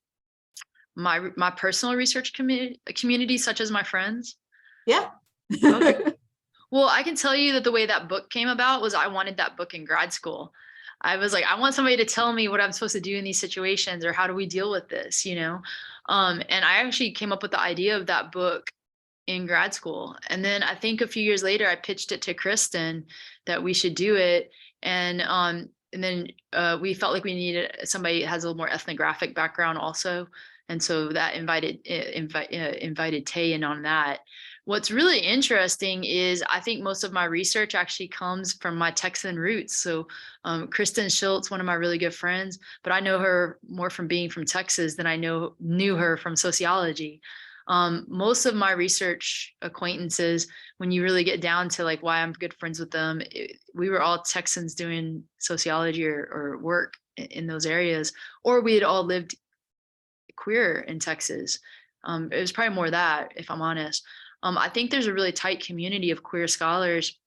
[SPEAKER 2] My personal research community, such as my friends?
[SPEAKER 1] Yeah.
[SPEAKER 2] Okay. Well, I can tell you that the way that book came about was I wanted that book in grad school. I was like, I want somebody to tell me what I'm supposed to do in these situations, or how do we deal with this, you know? And I actually came up with the idea of that book in grad school. And then I think a few years later, I pitched it to Kristen that we should do it. And then we felt like we needed somebody that has a little more ethnographic background also. And so that invited Tay in on that. What's really interesting is I think most of my research actually comes from my Texan roots. So Kristen Schultz, one of my really good friends, but I know her more from being from Texas than I knew her from sociology. Most of my research acquaintances, when you really get down to like why I'm good friends with them, we were all Texans doing sociology or work in those areas, or we had all lived queer in Texas. It was probably more that, if I'm honest. I think there's a really tight community of queer scholars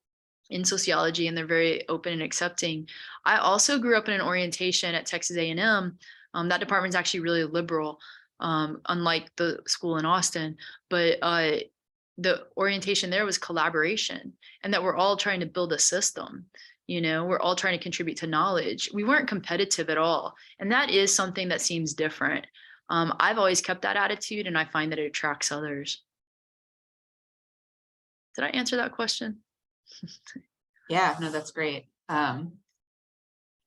[SPEAKER 2] in sociology, and they're very open and accepting. I also grew up in an orientation at Texas A&M. That department's actually really liberal, unlike the school in Austin, but the orientation there was collaboration, and that we're all trying to build a system. You know, we're all trying to contribute to knowledge. We weren't competitive at all. And that is something that seems different. I've always kept that attitude, and I find that it attracts others. Did I answer that question?
[SPEAKER 1] Yeah, no, that's great. I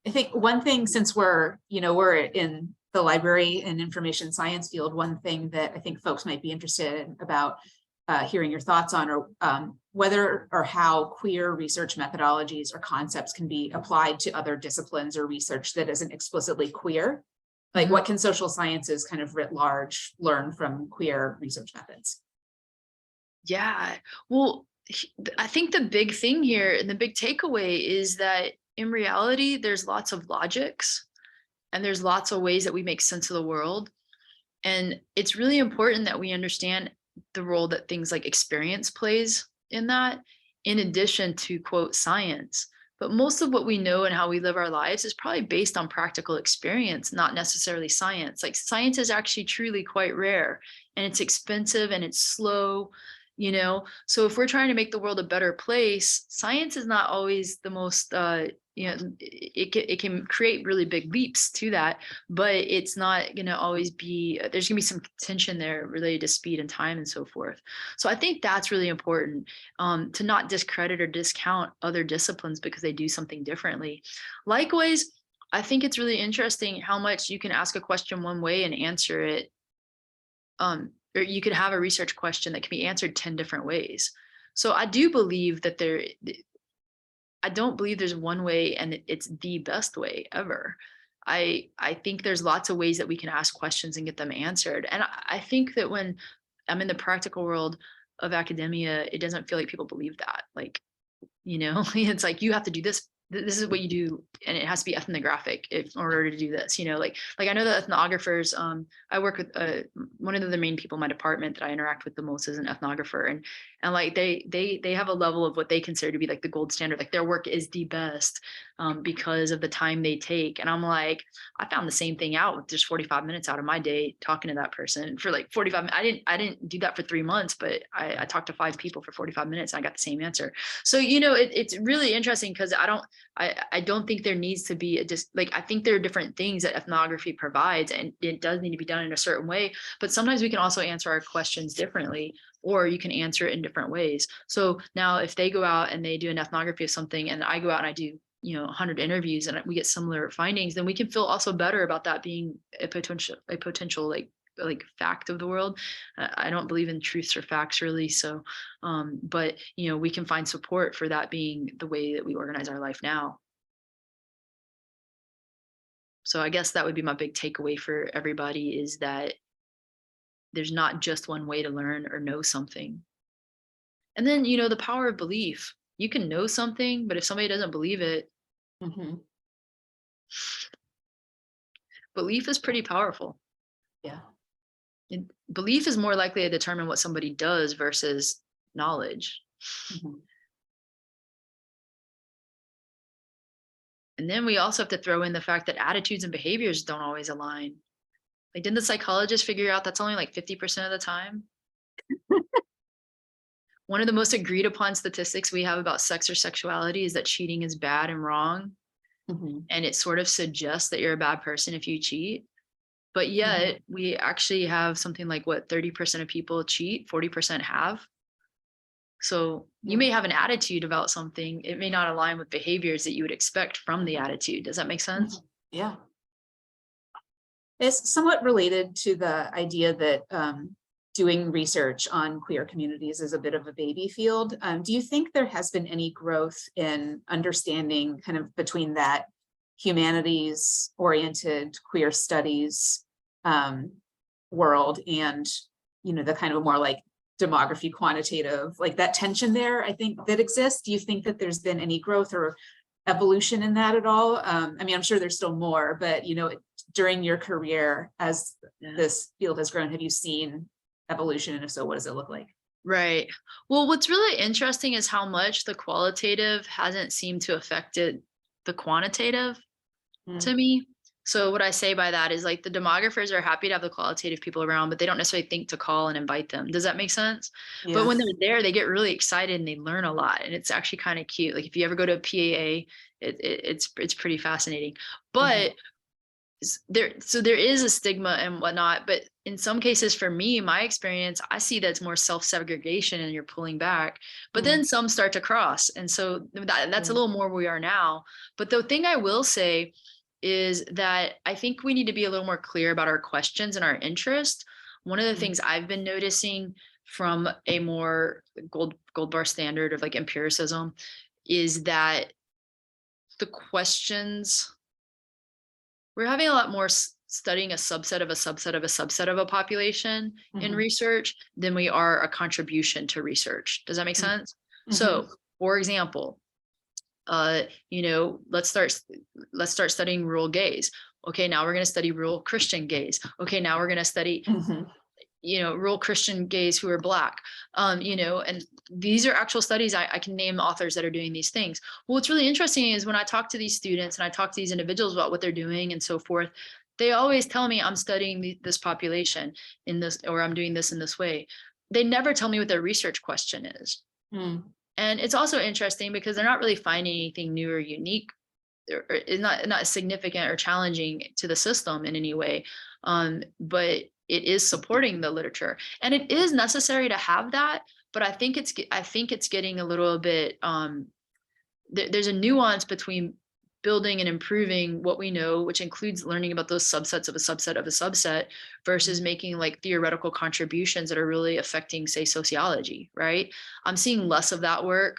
[SPEAKER 1] think one thing, since we're in the library and information science field, one thing that I think folks might be interested in about hearing your thoughts on are whether or how queer research methodologies or concepts can be applied to other disciplines or research that isn't explicitly queer. Like, what can social sciences kind of writ large learn from queer research methods?
[SPEAKER 2] Yeah, well, I think the big thing here and the big takeaway is that in reality, there's lots of logics and there's lots of ways that we make sense of the world. And it's really important that we understand the role that things like experience plays in that, in addition to, quote, science. But most of what we know and how we live our lives is probably based on practical experience, not necessarily science. Like, science is actually truly quite rare, and it's expensive and it's slow, you know? So if we're trying to make the world a better place, science is not always the most, it can create really big leaps to that, but it's not going to always be, there's going to be some tension there related to speed and time and so forth. So I think that's really important, to not discredit or discount other disciplines because they do something differently. Likewise, I think it's really interesting how much you can ask a question one way and answer it, or you could have a research question that can be answered 10 different ways. So I do believe that I don't believe there's one way and it's the best way ever. I think there's lots of ways that we can ask questions and get them answered. And I think that when I'm in the practical world of academia, it doesn't feel like people believe that. Like, you know, it's like, you have to do this. This is what you do, and it has to be ethnographic in order to do this, you know, like I know that ethnographers, I work with one of the main people in my department that I interact with the most is an ethnographer, and like they have a level of what they consider to be like the gold standard, like their work is the best because of the time they take. And I'm like, I found the same thing out with just 45 minutes out of my day talking to that person for like 45 minutes. I didn't do that for 3 months, but I talked to 5 people for 45 minutes and I got the same answer. So, you know, it's really interesting because I don't think there needs to be I think there are different things that ethnography provides, and it does need to be done in a certain way, but sometimes we can also answer our questions differently, or you can answer it in different ways. So now if they go out and they do an ethnography of something, and I go out and I do, you know, 100 interviews and we get similar findings, then we can feel also better about that being a potential like fact of the world. I don't believe in truths or facts really. So, but you know, we can find support for that being the way that we organize our life now. So I guess that would be my big takeaway for everybody, is that there's not just one way to learn or know something. And then, you know, the power of belief. You can know something, but if somebody doesn't believe it, belief is pretty powerful.
[SPEAKER 1] Yeah.
[SPEAKER 2] Belief is more likely to determine what somebody does versus knowledge. And then we also have to throw in the fact that attitudes and behaviors don't always align. Like, didn't the psychologist figure out that's only like 50% of the time? One of the most agreed upon statistics we have about sex or sexuality is that cheating is bad and wrong. And it sort of suggests that you're a bad person if you cheat. But yet we actually have something like 30% of people cheat, 40% have. So you may have an attitude about something. It may not align with behaviors that you would expect from the attitude. Does that make sense?
[SPEAKER 1] Yeah. It's somewhat related to the idea that doing research on queer communities is a bit of a baby field. Do you think there has been any growth in understanding kind of between that humanities oriented queer studies world and, you know, the kind of more like demography quantitative, like that tension there, I think, that exists? Do you think that there's been any growth or evolution in that at all? I mean, I'm sure there's still more, but, you know, during your career as this field has grown, have you seen evolution? And if so, what does it look like?
[SPEAKER 2] Right. Well, what's really interesting is how much the qualitative hasn't seemed to affect the quantitative to me. So what I say by that is, like, the demographers are happy to have the qualitative people around, but they don't necessarily think to call and invite them. Does that make sense?
[SPEAKER 1] Yeah.
[SPEAKER 2] But when they're there, they get really excited and they learn a lot. And it's actually kind of cute. Like, if you ever go to a PAA, it's pretty fascinating. But there is a stigma and whatnot, but in some cases, for me, my experience, I see that's more self-segregation and you're pulling back, but then some start to cross. And so that's a little more where we are now. But the thing I will say is that I think we need to be a little more clear about our questions and our interest. One of the things I've been noticing from a more gold bar standard of like empiricism is that the questions, we're having a lot more studying a subset of a subset of a subset of a population in research than we are a contribution to research. Does that make sense? So, for example, you know, let's start studying rural gays. Okay, now we're going to study rural Christian gays. Okay, now we're going to study you know, rural Christian gays who are Black, you know, and these are actual studies. I can name authors that are doing these things. Well, what's really interesting is when I talk to these students and I talk to these individuals about what they're doing and so forth, they always tell me I'm studying this population in this, or I'm doing this in this way. They never tell me what their research question is. And it's also interesting because they're not really finding anything new or unique, or is not significant or challenging to the system in any way. But it is supporting the literature, and it is necessary to have that. But I think it's getting a little bit, there's a nuance between building and improving what we know, which includes learning about those subsets of a subset of a subset, versus making like theoretical contributions that are really affecting, say, sociology, right? I'm seeing less of that work.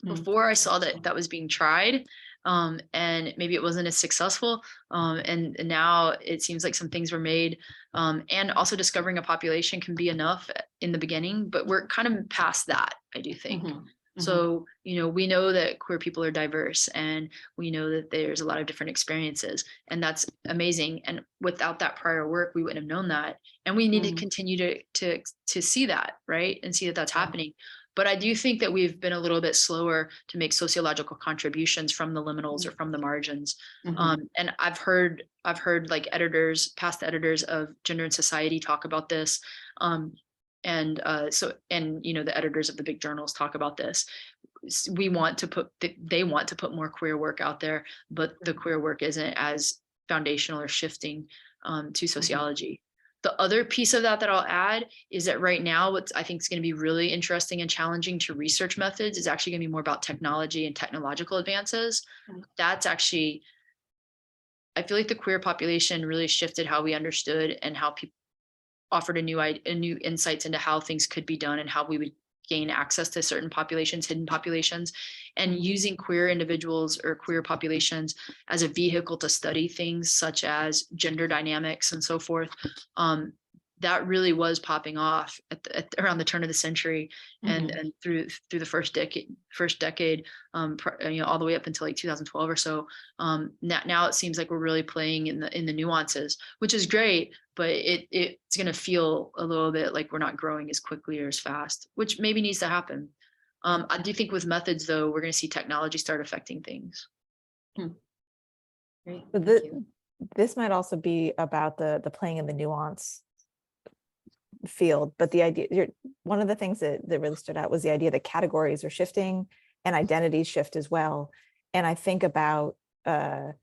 [SPEAKER 2] Before I saw that was being tried, and maybe it wasn't as successful. And now it seems like some things were made, and also discovering a population can be enough in the beginning, but we're kind of past that, I do think. So, we know that queer people are diverse, and we know that there's a lot of different experiences, and that's amazing. And without that prior work, we wouldn't have known that. And we need to continue to see that, right? And see that that's happening. But I do think that we've been a little bit slower to make sociological contributions from the liminals or from the margins. And I've heard like past editors of Gender and Society talk about this. And the editors of the big journals talk about this. They want to put more queer work out there, but the queer work isn't as foundational or shifting to sociology. The other piece of that I'll add is that right now, what I think is going to be really interesting and challenging to research methods is actually going to be more about technology and technological advances. That's actually, I feel like the queer population really shifted how we understood and how people offered a new insights into how things could be done and how we would gain access to certain populations, hidden populations, and using queer individuals or queer populations as a vehicle to study things such as gender dynamics and so forth. That really was popping off around the turn of the century and through the first decade, all the way up until like 2012 or so. Now it seems like we're really playing in the nuances, which is great, but it's going to feel a little bit like we're not growing as quickly or as fast, which maybe needs to happen. I do think with methods, though, we're going to see technology start affecting things.
[SPEAKER 1] Great.
[SPEAKER 4] But this might also be about the playing in the nuance field, but the idea, one of the things that really stood out was the idea that categories are shifting and identities shift as well. And I think about there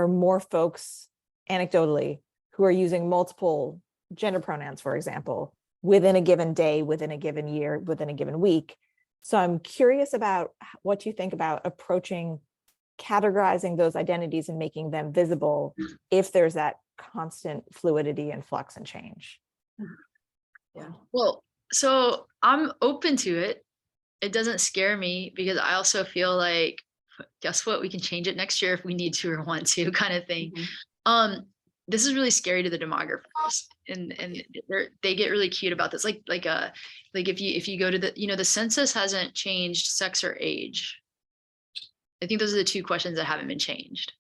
[SPEAKER 4] are more folks anecdotally who are using multiple gender pronouns, for example, within a given day, within a given year, within a given week. So I'm curious about what you think about approaching categorizing those identities and making them visible if there's that constant fluidity and flux and change.
[SPEAKER 2] Well, so I'm open to it. It doesn't scare me because I also feel like, guess what? We can change it next year if we need to or want to, kind of thing. This is really scary to the demographers, and they get really cute about this. Like if you go to the census hasn't changed sex or age. I think those are the two questions that haven't been changed.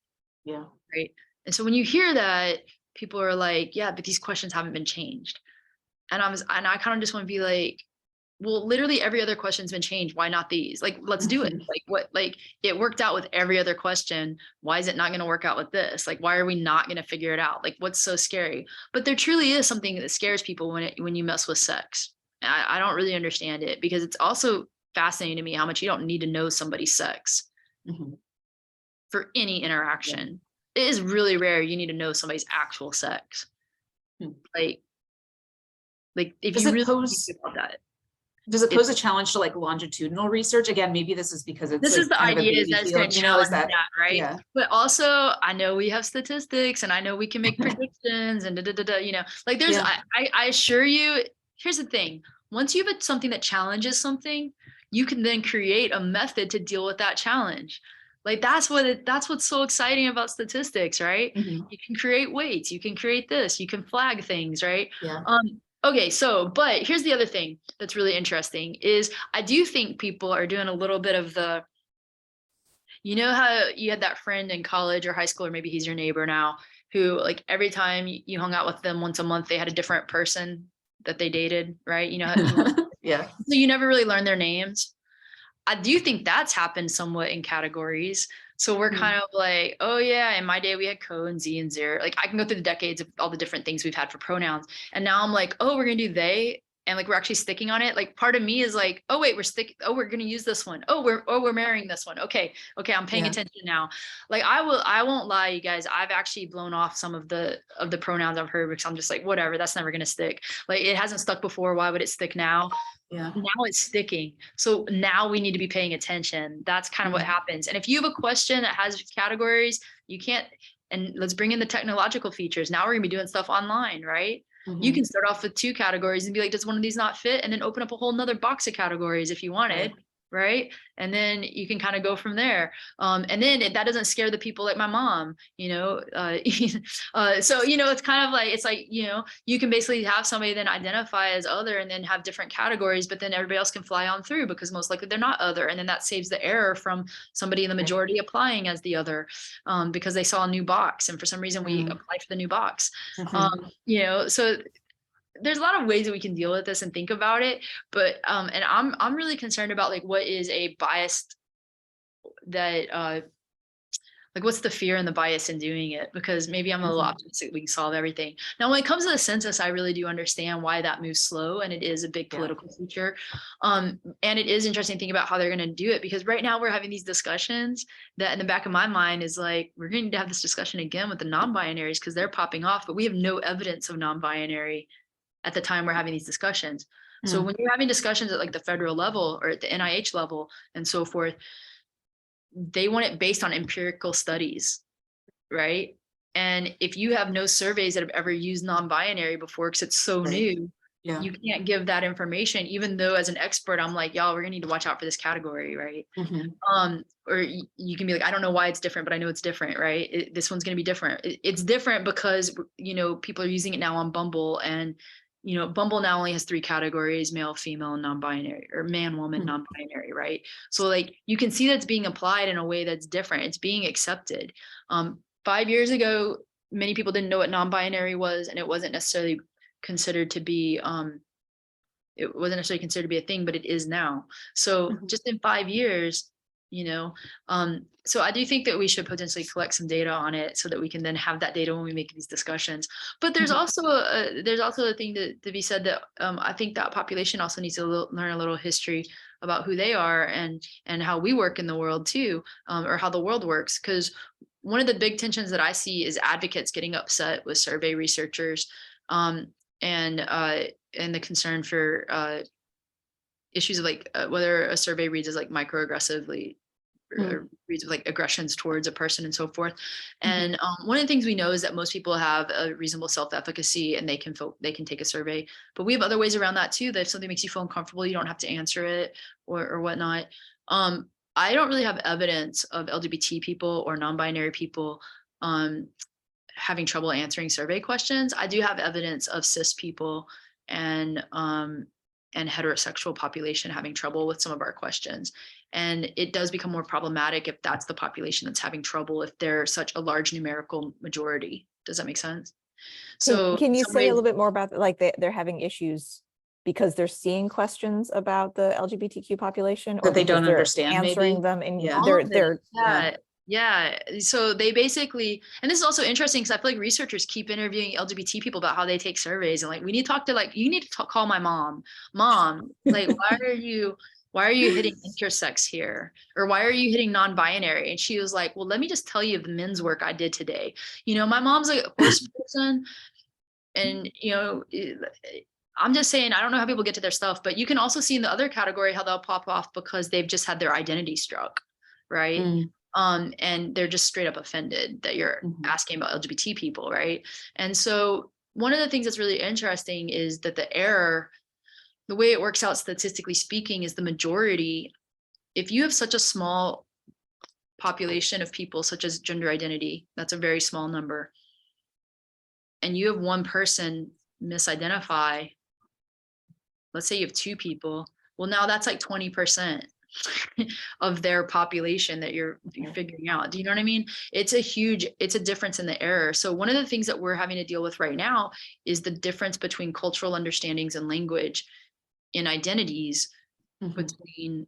[SPEAKER 1] Yeah.
[SPEAKER 2] Right. And so when you hear that, people are like, yeah, but these questions haven't been changed. And I kind of just want to be like, well, literally every other question's been changed. Why not these? Like, let's do it. Like it worked out with every other question. Why is it not going to work out with this? Like, why are we not going to figure it out? Like, what's so scary? But there truly is something that scares people when you mess with sex. And I don't really understand it because it's also fascinating to me how much you don't need to know somebody's sex for any interaction. It is really rare you need to know somebody's actual sex. Like if
[SPEAKER 1] Does
[SPEAKER 2] you
[SPEAKER 1] it
[SPEAKER 2] really
[SPEAKER 1] pose,
[SPEAKER 2] think about that.
[SPEAKER 1] Does it pose a challenge to like longitudinal research? Again, maybe this is because it's
[SPEAKER 2] This
[SPEAKER 1] like
[SPEAKER 2] is the
[SPEAKER 1] kind of a
[SPEAKER 2] idea is
[SPEAKER 1] baby
[SPEAKER 2] that it's going
[SPEAKER 1] field,
[SPEAKER 2] to
[SPEAKER 1] you know,
[SPEAKER 2] challenge
[SPEAKER 1] is that,
[SPEAKER 2] right?
[SPEAKER 1] yeah.
[SPEAKER 2] But also I know we have statistics and I know we can make predictions and like there's, I assure you, here's the thing. Once you have something that challenges something, you can then create a method to deal with that challenge. Like that's what's so exciting about statistics, right? You can create weights, you can create this, you can flag things, right? Okay, but here's the other thing that's really interesting is I do think people are doing a little bit of how you had that friend in college or high school, or maybe he's your neighbor now, who like every time you hung out with them once a month, they had a different person that they dated, right?
[SPEAKER 1] Yeah.
[SPEAKER 2] So you never really learn their names. I do think that's happened somewhat in categories. So we're kind of like, oh yeah, in my day we had co and z and zero. Like I can go through the decades of all the different things we've had for pronouns. And now I'm like, oh, we're going to do they. And like, we're actually sticking on it. Like part of me is like, oh wait, we're going to use this one. We're marrying this one. Okay. I'm paying attention now. Like I won't lie, you guys. I've actually blown off some of the pronouns I've heard because I'm just like, whatever, that's never going to stick. Like it hasn't stuck before. Why would it stick now?
[SPEAKER 1] Yeah.
[SPEAKER 2] Now it's sticking. So now we need to be paying attention. That's kind of what happens. And if you have a question that has categories, you can't, and let's bring in the technological features. Now we're gonna be doing stuff online, right? You can start off with 2 categories and be like, does one of these not fit? And then open up a whole nother box of categories if you wanted, right? And then you can kind of go from there. And then that doesn't scare the people like my mom, you know. So, you know, it's kind of like, it's like, you know, you can basically have somebody then identify as other and then have different categories, but then everybody else can fly on through because most likely they're not other. And then that saves the error from somebody in the majority applying as the other, because they saw a new box. And for some reason we applied for the new box. You know, so there's a lot of ways that we can deal with this and think about it, but and I'm really concerned about like what is a biased that like what's the fear and the bias in doing it, because maybe I'm a little optimistic we can solve everything. Now when it comes to the census, I really do understand why that moves slow, and it is a big political feature, and it is interesting to think about how they're going to do it, because right now we're having these discussions that in the back of my mind is like, we're going to have this discussion again with the non-binaries because they're popping off, but we have no evidence of non-binary at the time we're having these discussions. So when you're having discussions at like the federal level or at the NIH level and so forth, they want it based on empirical studies, right? And if you have no surveys that have ever used non-binary before, because it's so new, you can't give that information, even though as an expert, I'm like, y'all, we're gonna need to watch out for this category, right? Or you can be like, I don't know why it's different, but I know it's different, right? This one's gonna be different. It's different because, you know, people are using it now on Bumble, and you know, Bumble now only has 3 categories: male, female, and non-binary, or man, woman, non-binary, right? So like you can see that's being applied in a way that's different. It's being accepted. 5 years ago, many people didn't know what non-binary was, and it wasn't necessarily considered to be it wasn't necessarily considered to be a thing, but it is now. So just in 5 years, you know, so I do think that we should potentially collect some data on it so that we can then have that data when we make these discussions. But there's also a thing to be said that I think that population also needs to learn a little history about who they are and how we work in the world too, or how the world works. Because one of the big tensions that I see is advocates getting upset with survey researchers, and the concern for issues of like whether a survey reads as like microaggressively or reads with like aggressions towards a person and so forth. And one of the things we know is that most people have a reasonable self-efficacy and they can take a survey, but we have other ways around that too, that if something makes you feel uncomfortable, you don't have to answer it or whatnot. I don't really have evidence of LGBT people or non-binary people having trouble answering survey questions. I do have evidence of cis people and heterosexual population having trouble with some of our questions. And it does become more problematic if that's the population that's having trouble, if they're such a large numerical majority. Does that make sense? So
[SPEAKER 4] can you say a little bit more about, like, they're having issues because they're seeing questions about the LGBTQ population, or
[SPEAKER 1] that they don't understand,
[SPEAKER 4] answering
[SPEAKER 1] maybe?
[SPEAKER 4] them, and
[SPEAKER 2] Yeah. Yeah. So they basically, and this is also interesting because I feel like researchers keep interviewing LGBT people about how they take surveys, and like, we need to talk to, like, you need to call my mom, like, why are you hitting intersex here? Or why are you hitting non-binary? And she was like, well, let me just tell you the men's work I did today. You know, my mom's a horse person, and, you know, I'm just saying, I don't know how people get to their stuff, but you can also see in the other category how they'll pop off because they've just had their identity struck, right? And they're just straight up offended that you're asking about LGBT people, right? And so one of the things that's really interesting is that the error, the way it works out statistically speaking, is the majority. If you have such a small population of people, such as gender identity, that's a very small number, and you have one person misidentify, let's say you have 2 people, well, now that's like 20% of their population that you're figuring out. Do you know what I mean? It's a difference in the error. So one of the things that we're having to deal with right now is the difference between cultural understandings and language in identities between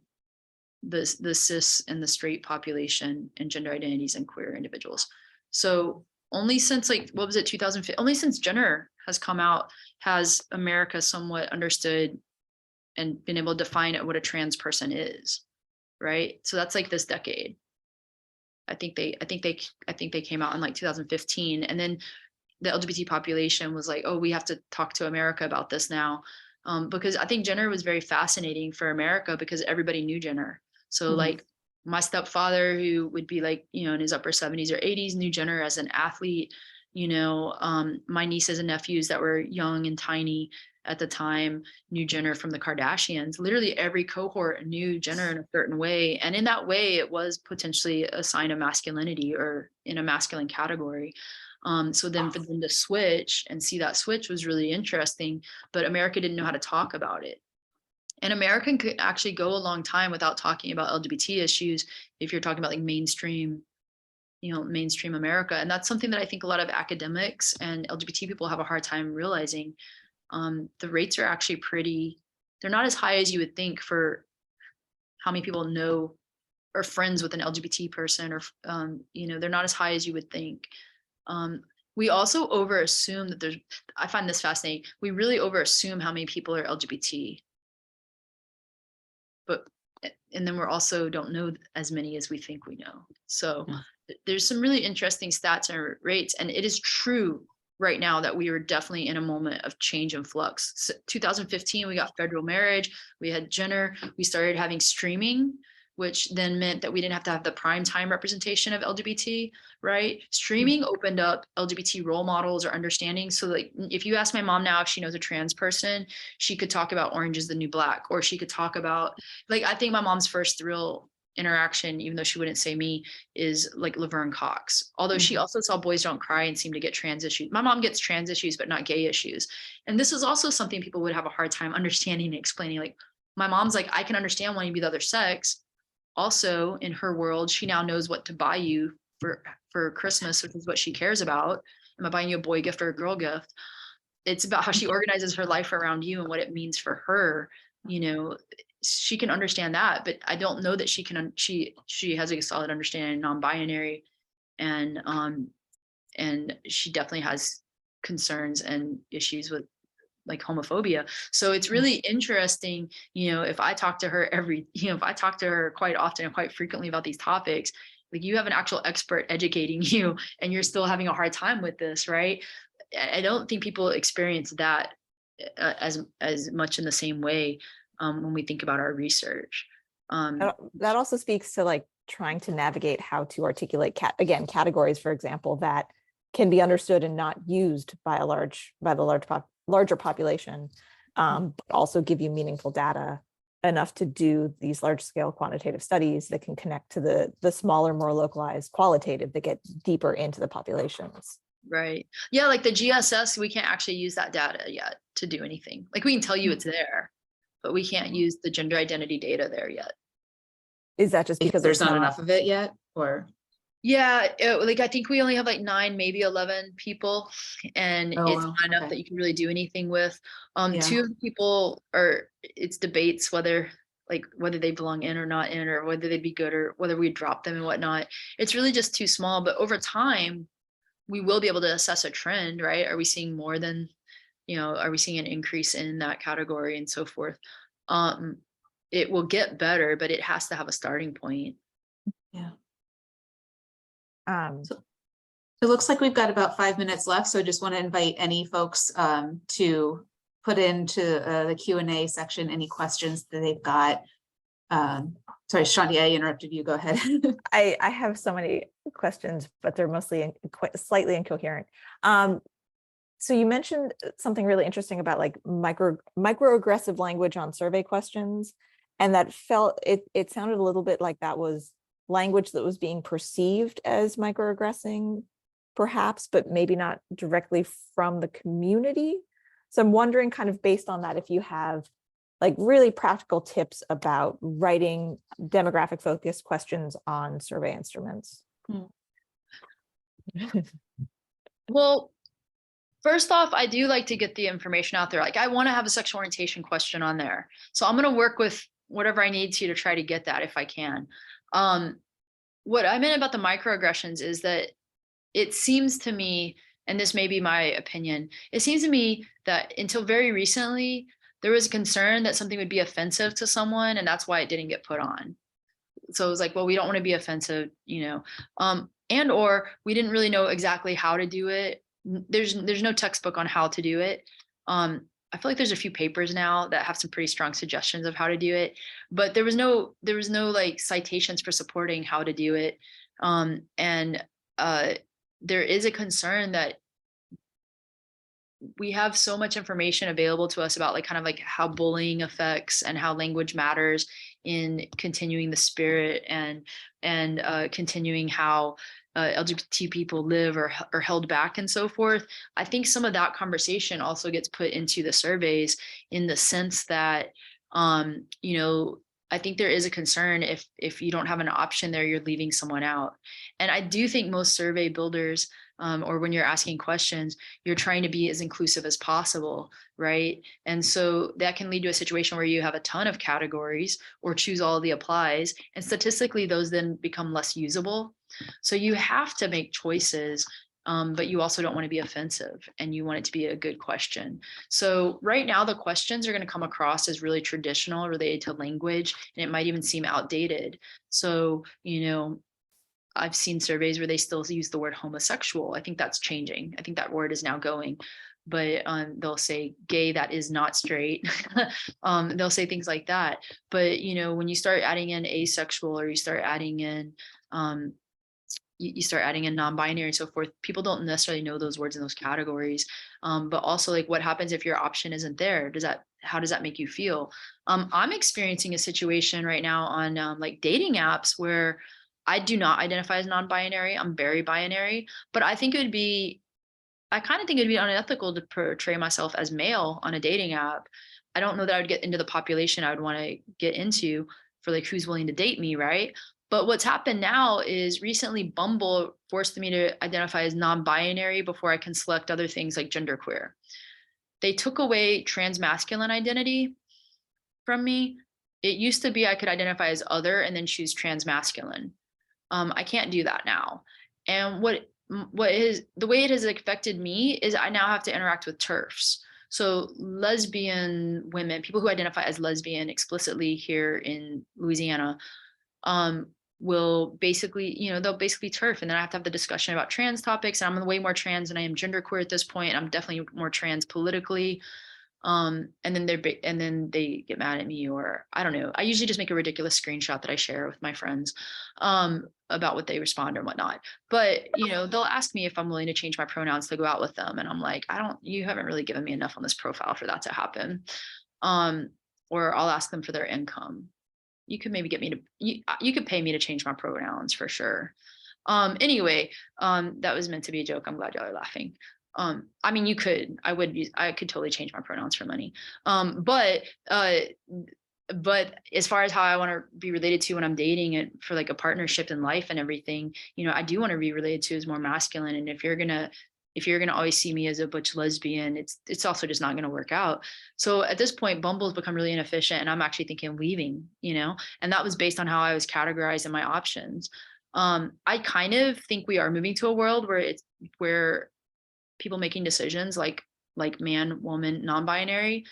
[SPEAKER 2] the cis and the straight population and gender identities and queer individuals. So only since, like, what was it, 2005, only since gender has come out has America somewhat understood and been able to define what a trans person is, right? So that's like this decade. I think they came out in like 2015, and then the LGBT population was like, oh, we have to talk to America about this now, because I think gender was very fascinating for America because everybody knew gender. So like my stepfather, who would be like, you know, in his upper 70s or 80s, knew gender as an athlete. You know, my nieces and nephews that were young and tiny at the time knew Jenner from the Kardashians. Literally every cohort knew Jenner in a certain way. And in that way, it was potentially a sign of masculinity or in a masculine category. So then for them to switch and see that switch was really interesting, but America didn't know how to talk about it. And America could actually go a long time without talking about LGBT issues if you're talking about like mainstream America. And that's something that I think a lot of academics and LGBT people have a hard time realizing. The rates are actually they're not as high as you would think for how many people know or friends with an LGBT person, or, they're not as high as you would think. We also overassume that I find this fascinating. We really overassume how many people are LGBT. And then we're also don't know as many as we think we know. So there's some really interesting stats and rates, and it is true right now that we are definitely in a moment of change and flux. So 2015, we got federal marriage, we had Jenner, we started having streaming, which then meant that we didn't have to have the prime time representation of LGBT, right? Streaming opened up LGBT role models or understanding. So like, if you ask my mom now if she knows a trans person, she could talk about Orange is the New Black, or she could talk about, like, I think my mom's first real interaction, even though she wouldn't say me, is like Laverne Cox. Although she also saw Boys Don't Cry and seemed to get trans issues. My mom gets trans issues, but not gay issues. And this is also something people would have a hard time understanding and explaining. Like, my mom's like, I can understand wanting to be the other sex. Also, in her world, she now knows what to buy you for Christmas, which is what she cares about. Am I buying you a boy gift or a girl gift? It's about how she organizes her life around you and what it means for her. She can understand that, but I don't know that she can. She has a solid understanding non-binary, and she definitely has concerns and issues with like homophobia. So it's really interesting, if I talk to her if I talk to her quite often and quite frequently about these topics, like, you have an actual expert educating you and you're still having a hard time with this, right? I don't think people experience that as much in the same way when we think about our research.
[SPEAKER 4] That also speaks to like trying to navigate how to articulate categories, for example, that can be understood and not used by the larger population, but also give you meaningful data enough to do these large scale quantitative studies that can connect to the smaller, more localized qualitative that get deeper into the populations.
[SPEAKER 2] Right. Yeah, like the GSS, we can't actually use that data yet to do anything. Like, we can tell you it's there, but we can't use the gender identity data there yet.
[SPEAKER 4] Is that just because
[SPEAKER 1] there's not enough of it yet, or?
[SPEAKER 2] Yeah, like, I think we only have like 9, maybe 11 people, and it's not enough that you can really do anything with. 2 of the people it's debates whether they belong in or not in, or whether they'd be good, or whether we drop them and whatnot. It's really just too small, but over time, we will be able to assess a trend, right? Are we seeing more than, are we seeing an increase in that category and so forth? It will get better, but it has to have a starting point.
[SPEAKER 1] Yeah. So it looks like we've got about 5 minutes left. So I just want to invite any folks to put into the Q&A section any questions that they've got. Sorry, Shandi, I interrupted you. Go ahead.
[SPEAKER 4] I have so many questions, but they're mostly slightly incoherent. So you mentioned something really interesting about like microaggressive language on survey questions, and that it sounded a little bit like that was language that was being perceived as microaggressing, perhaps, but maybe not directly from the community. So I'm wondering, kind of based on that, if you have like really practical tips about writing demographic focused questions on survey instruments.
[SPEAKER 2] Well, first off, I do like to get the information out there. Like, I want to have a sexual orientation question on there. So I'm going to work with whatever I need to try to get that if I can. What I meant about the microaggressions is that it seems to me, and this may be my opinion, it seems to me that until very recently, there was a concern that something would be offensive to someone, and that's why it didn't get put on. So it was like, well, we don't want to be offensive, and or we didn't really know exactly how to do it. There's no textbook on how to do it. I feel like there's a few papers now that have some pretty strong suggestions of how to do it, but there was no like citations for supporting how to do it. And there is a concern that we have so much information available to us about like kind of like how bullying affects and how language matters in continuing the spirit and continuing how LGBT people live or held back and so forth. I think some of that conversation also gets put into the surveys in the sense that, you know, I think there is a concern if you don't have an option there, you're leaving someone out. And I do think most survey builders, or when you're asking questions, you're trying to be as inclusive as possible, right? And so that can lead to a situation where you have a ton of categories or choose all of the applies, and statistically those then become less usable. So you have to make choices, but you also don't want to be offensive and you want it to be a good question. So right now the questions are going to come across as really traditional related to language, and it might even seem outdated. So, you know, I've seen surveys where they still use the word homosexual. I think that's changing. I think that word is now going, but they'll say gay, that is not straight. They'll say things like that. But, you know, when you start adding in asexual, or you start adding in, you start adding in non-binary and so forth, people don't necessarily know those words in those categories. But also, like, what happens if your option isn't there? How does that make you feel? I'm experiencing a situation right now on like dating apps where I do not identify as non-binary. I'm very binary, but I kind of think it would be unethical to portray myself as male on a dating app. I don't know that I would get into the population I would want to get into for like who's willing to date me, right? But what's happened now is recently Bumble forced me to identify as non-binary before I can select other things like genderqueer. They took away transmasculine identity from me. It used to be I could identify as other and then choose transmasculine. I can't do that now. And the way it has affected me is I now have to interact with TERFs. So lesbian women, people who identify as lesbian explicitly here in Louisiana, will basically, you know, they'll basically TERF, and then I have to have the discussion about trans topics. And I'm way more trans than I am genderqueer at this point. I'm definitely more trans politically. And then they get mad at me, or I don't know. I usually just make a ridiculous screenshot that I share with my friends about what they respond or whatnot. But, you know, they'll ask me if I'm willing to change my pronouns to go out with them. And I'm like, you haven't really given me enough on this profile for that to happen. Or I'll ask them for their income. You could maybe get me to, you could pay me to change my pronouns for sure. Anyway, that was meant to be a joke. I'm glad y'all are laughing. I mean, I could totally change my pronouns for money. But as far as how I want to be related to when I'm dating it for like a partnership in life and everything, you know, I do want to be related to as more masculine. And if you're going to always see me as a butch lesbian, it's also just not going to work out. So at this point, Bumble's become really inefficient, and I'm actually thinking of leaving, you know, and that was based on how I was categorized in my options. I kind of think we are moving to a world where people making decisions like man, woman, non-binary.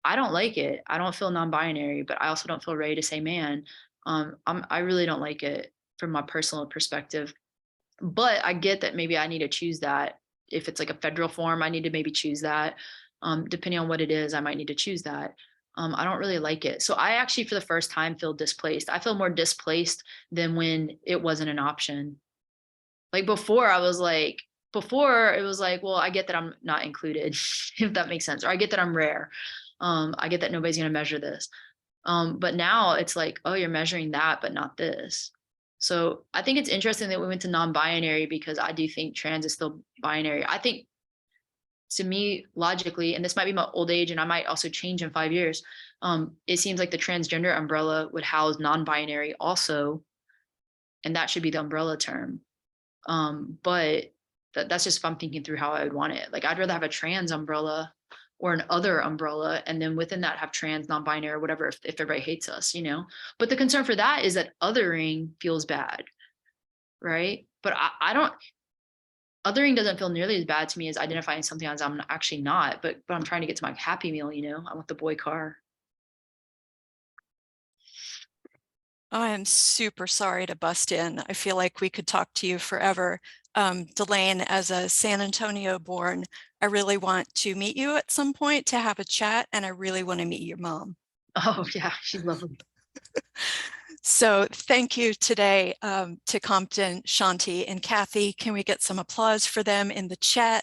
[SPEAKER 2] I don't like it. I don't feel non-binary, but I also don't feel ready to say man. I really don't like it from my personal perspective, but I get that maybe I need to choose that. If it's like a federal form, I need to maybe choose that. Depending on what it is, I might need to choose that. I don't really like it. So I actually, for the first time, feel displaced. I feel more displaced than when it wasn't an option. Like before it was like, well, I get that I'm not included, if that makes sense. Or I get that I'm rare. I get that nobody's going to measure this. But now it's like, oh, you're measuring that, but not this. So I think it's interesting that we went to non-binary, because I do think trans is still binary. I think, to me, logically, and this might be my old age, and I might also change in 5 years, it seems like the transgender umbrella would house non-binary also, and that should be the umbrella term. But that's just if I'm thinking through how I would want it. Like, I'd rather have a trans umbrella or an other umbrella, and then within that have trans, non-binary, or whatever, if everybody hates us, you know. But the concern for that is that othering feels bad, right? But I don't, othering doesn't feel nearly as bad to me as identifying something as I'm actually not, but I'm trying to get to my Happy Meal, you know. I want the boy car.
[SPEAKER 3] I am super sorry to bust in. I feel like we could talk to you forever. Delane, as a San Antonio born, I really want to meet you at some point to have a chat, and I really want to meet your mom.
[SPEAKER 2] Oh yeah, she's lovely.
[SPEAKER 3] So thank you today to Compton, Shanti, and Kathy. Can we get some applause for them in the chat?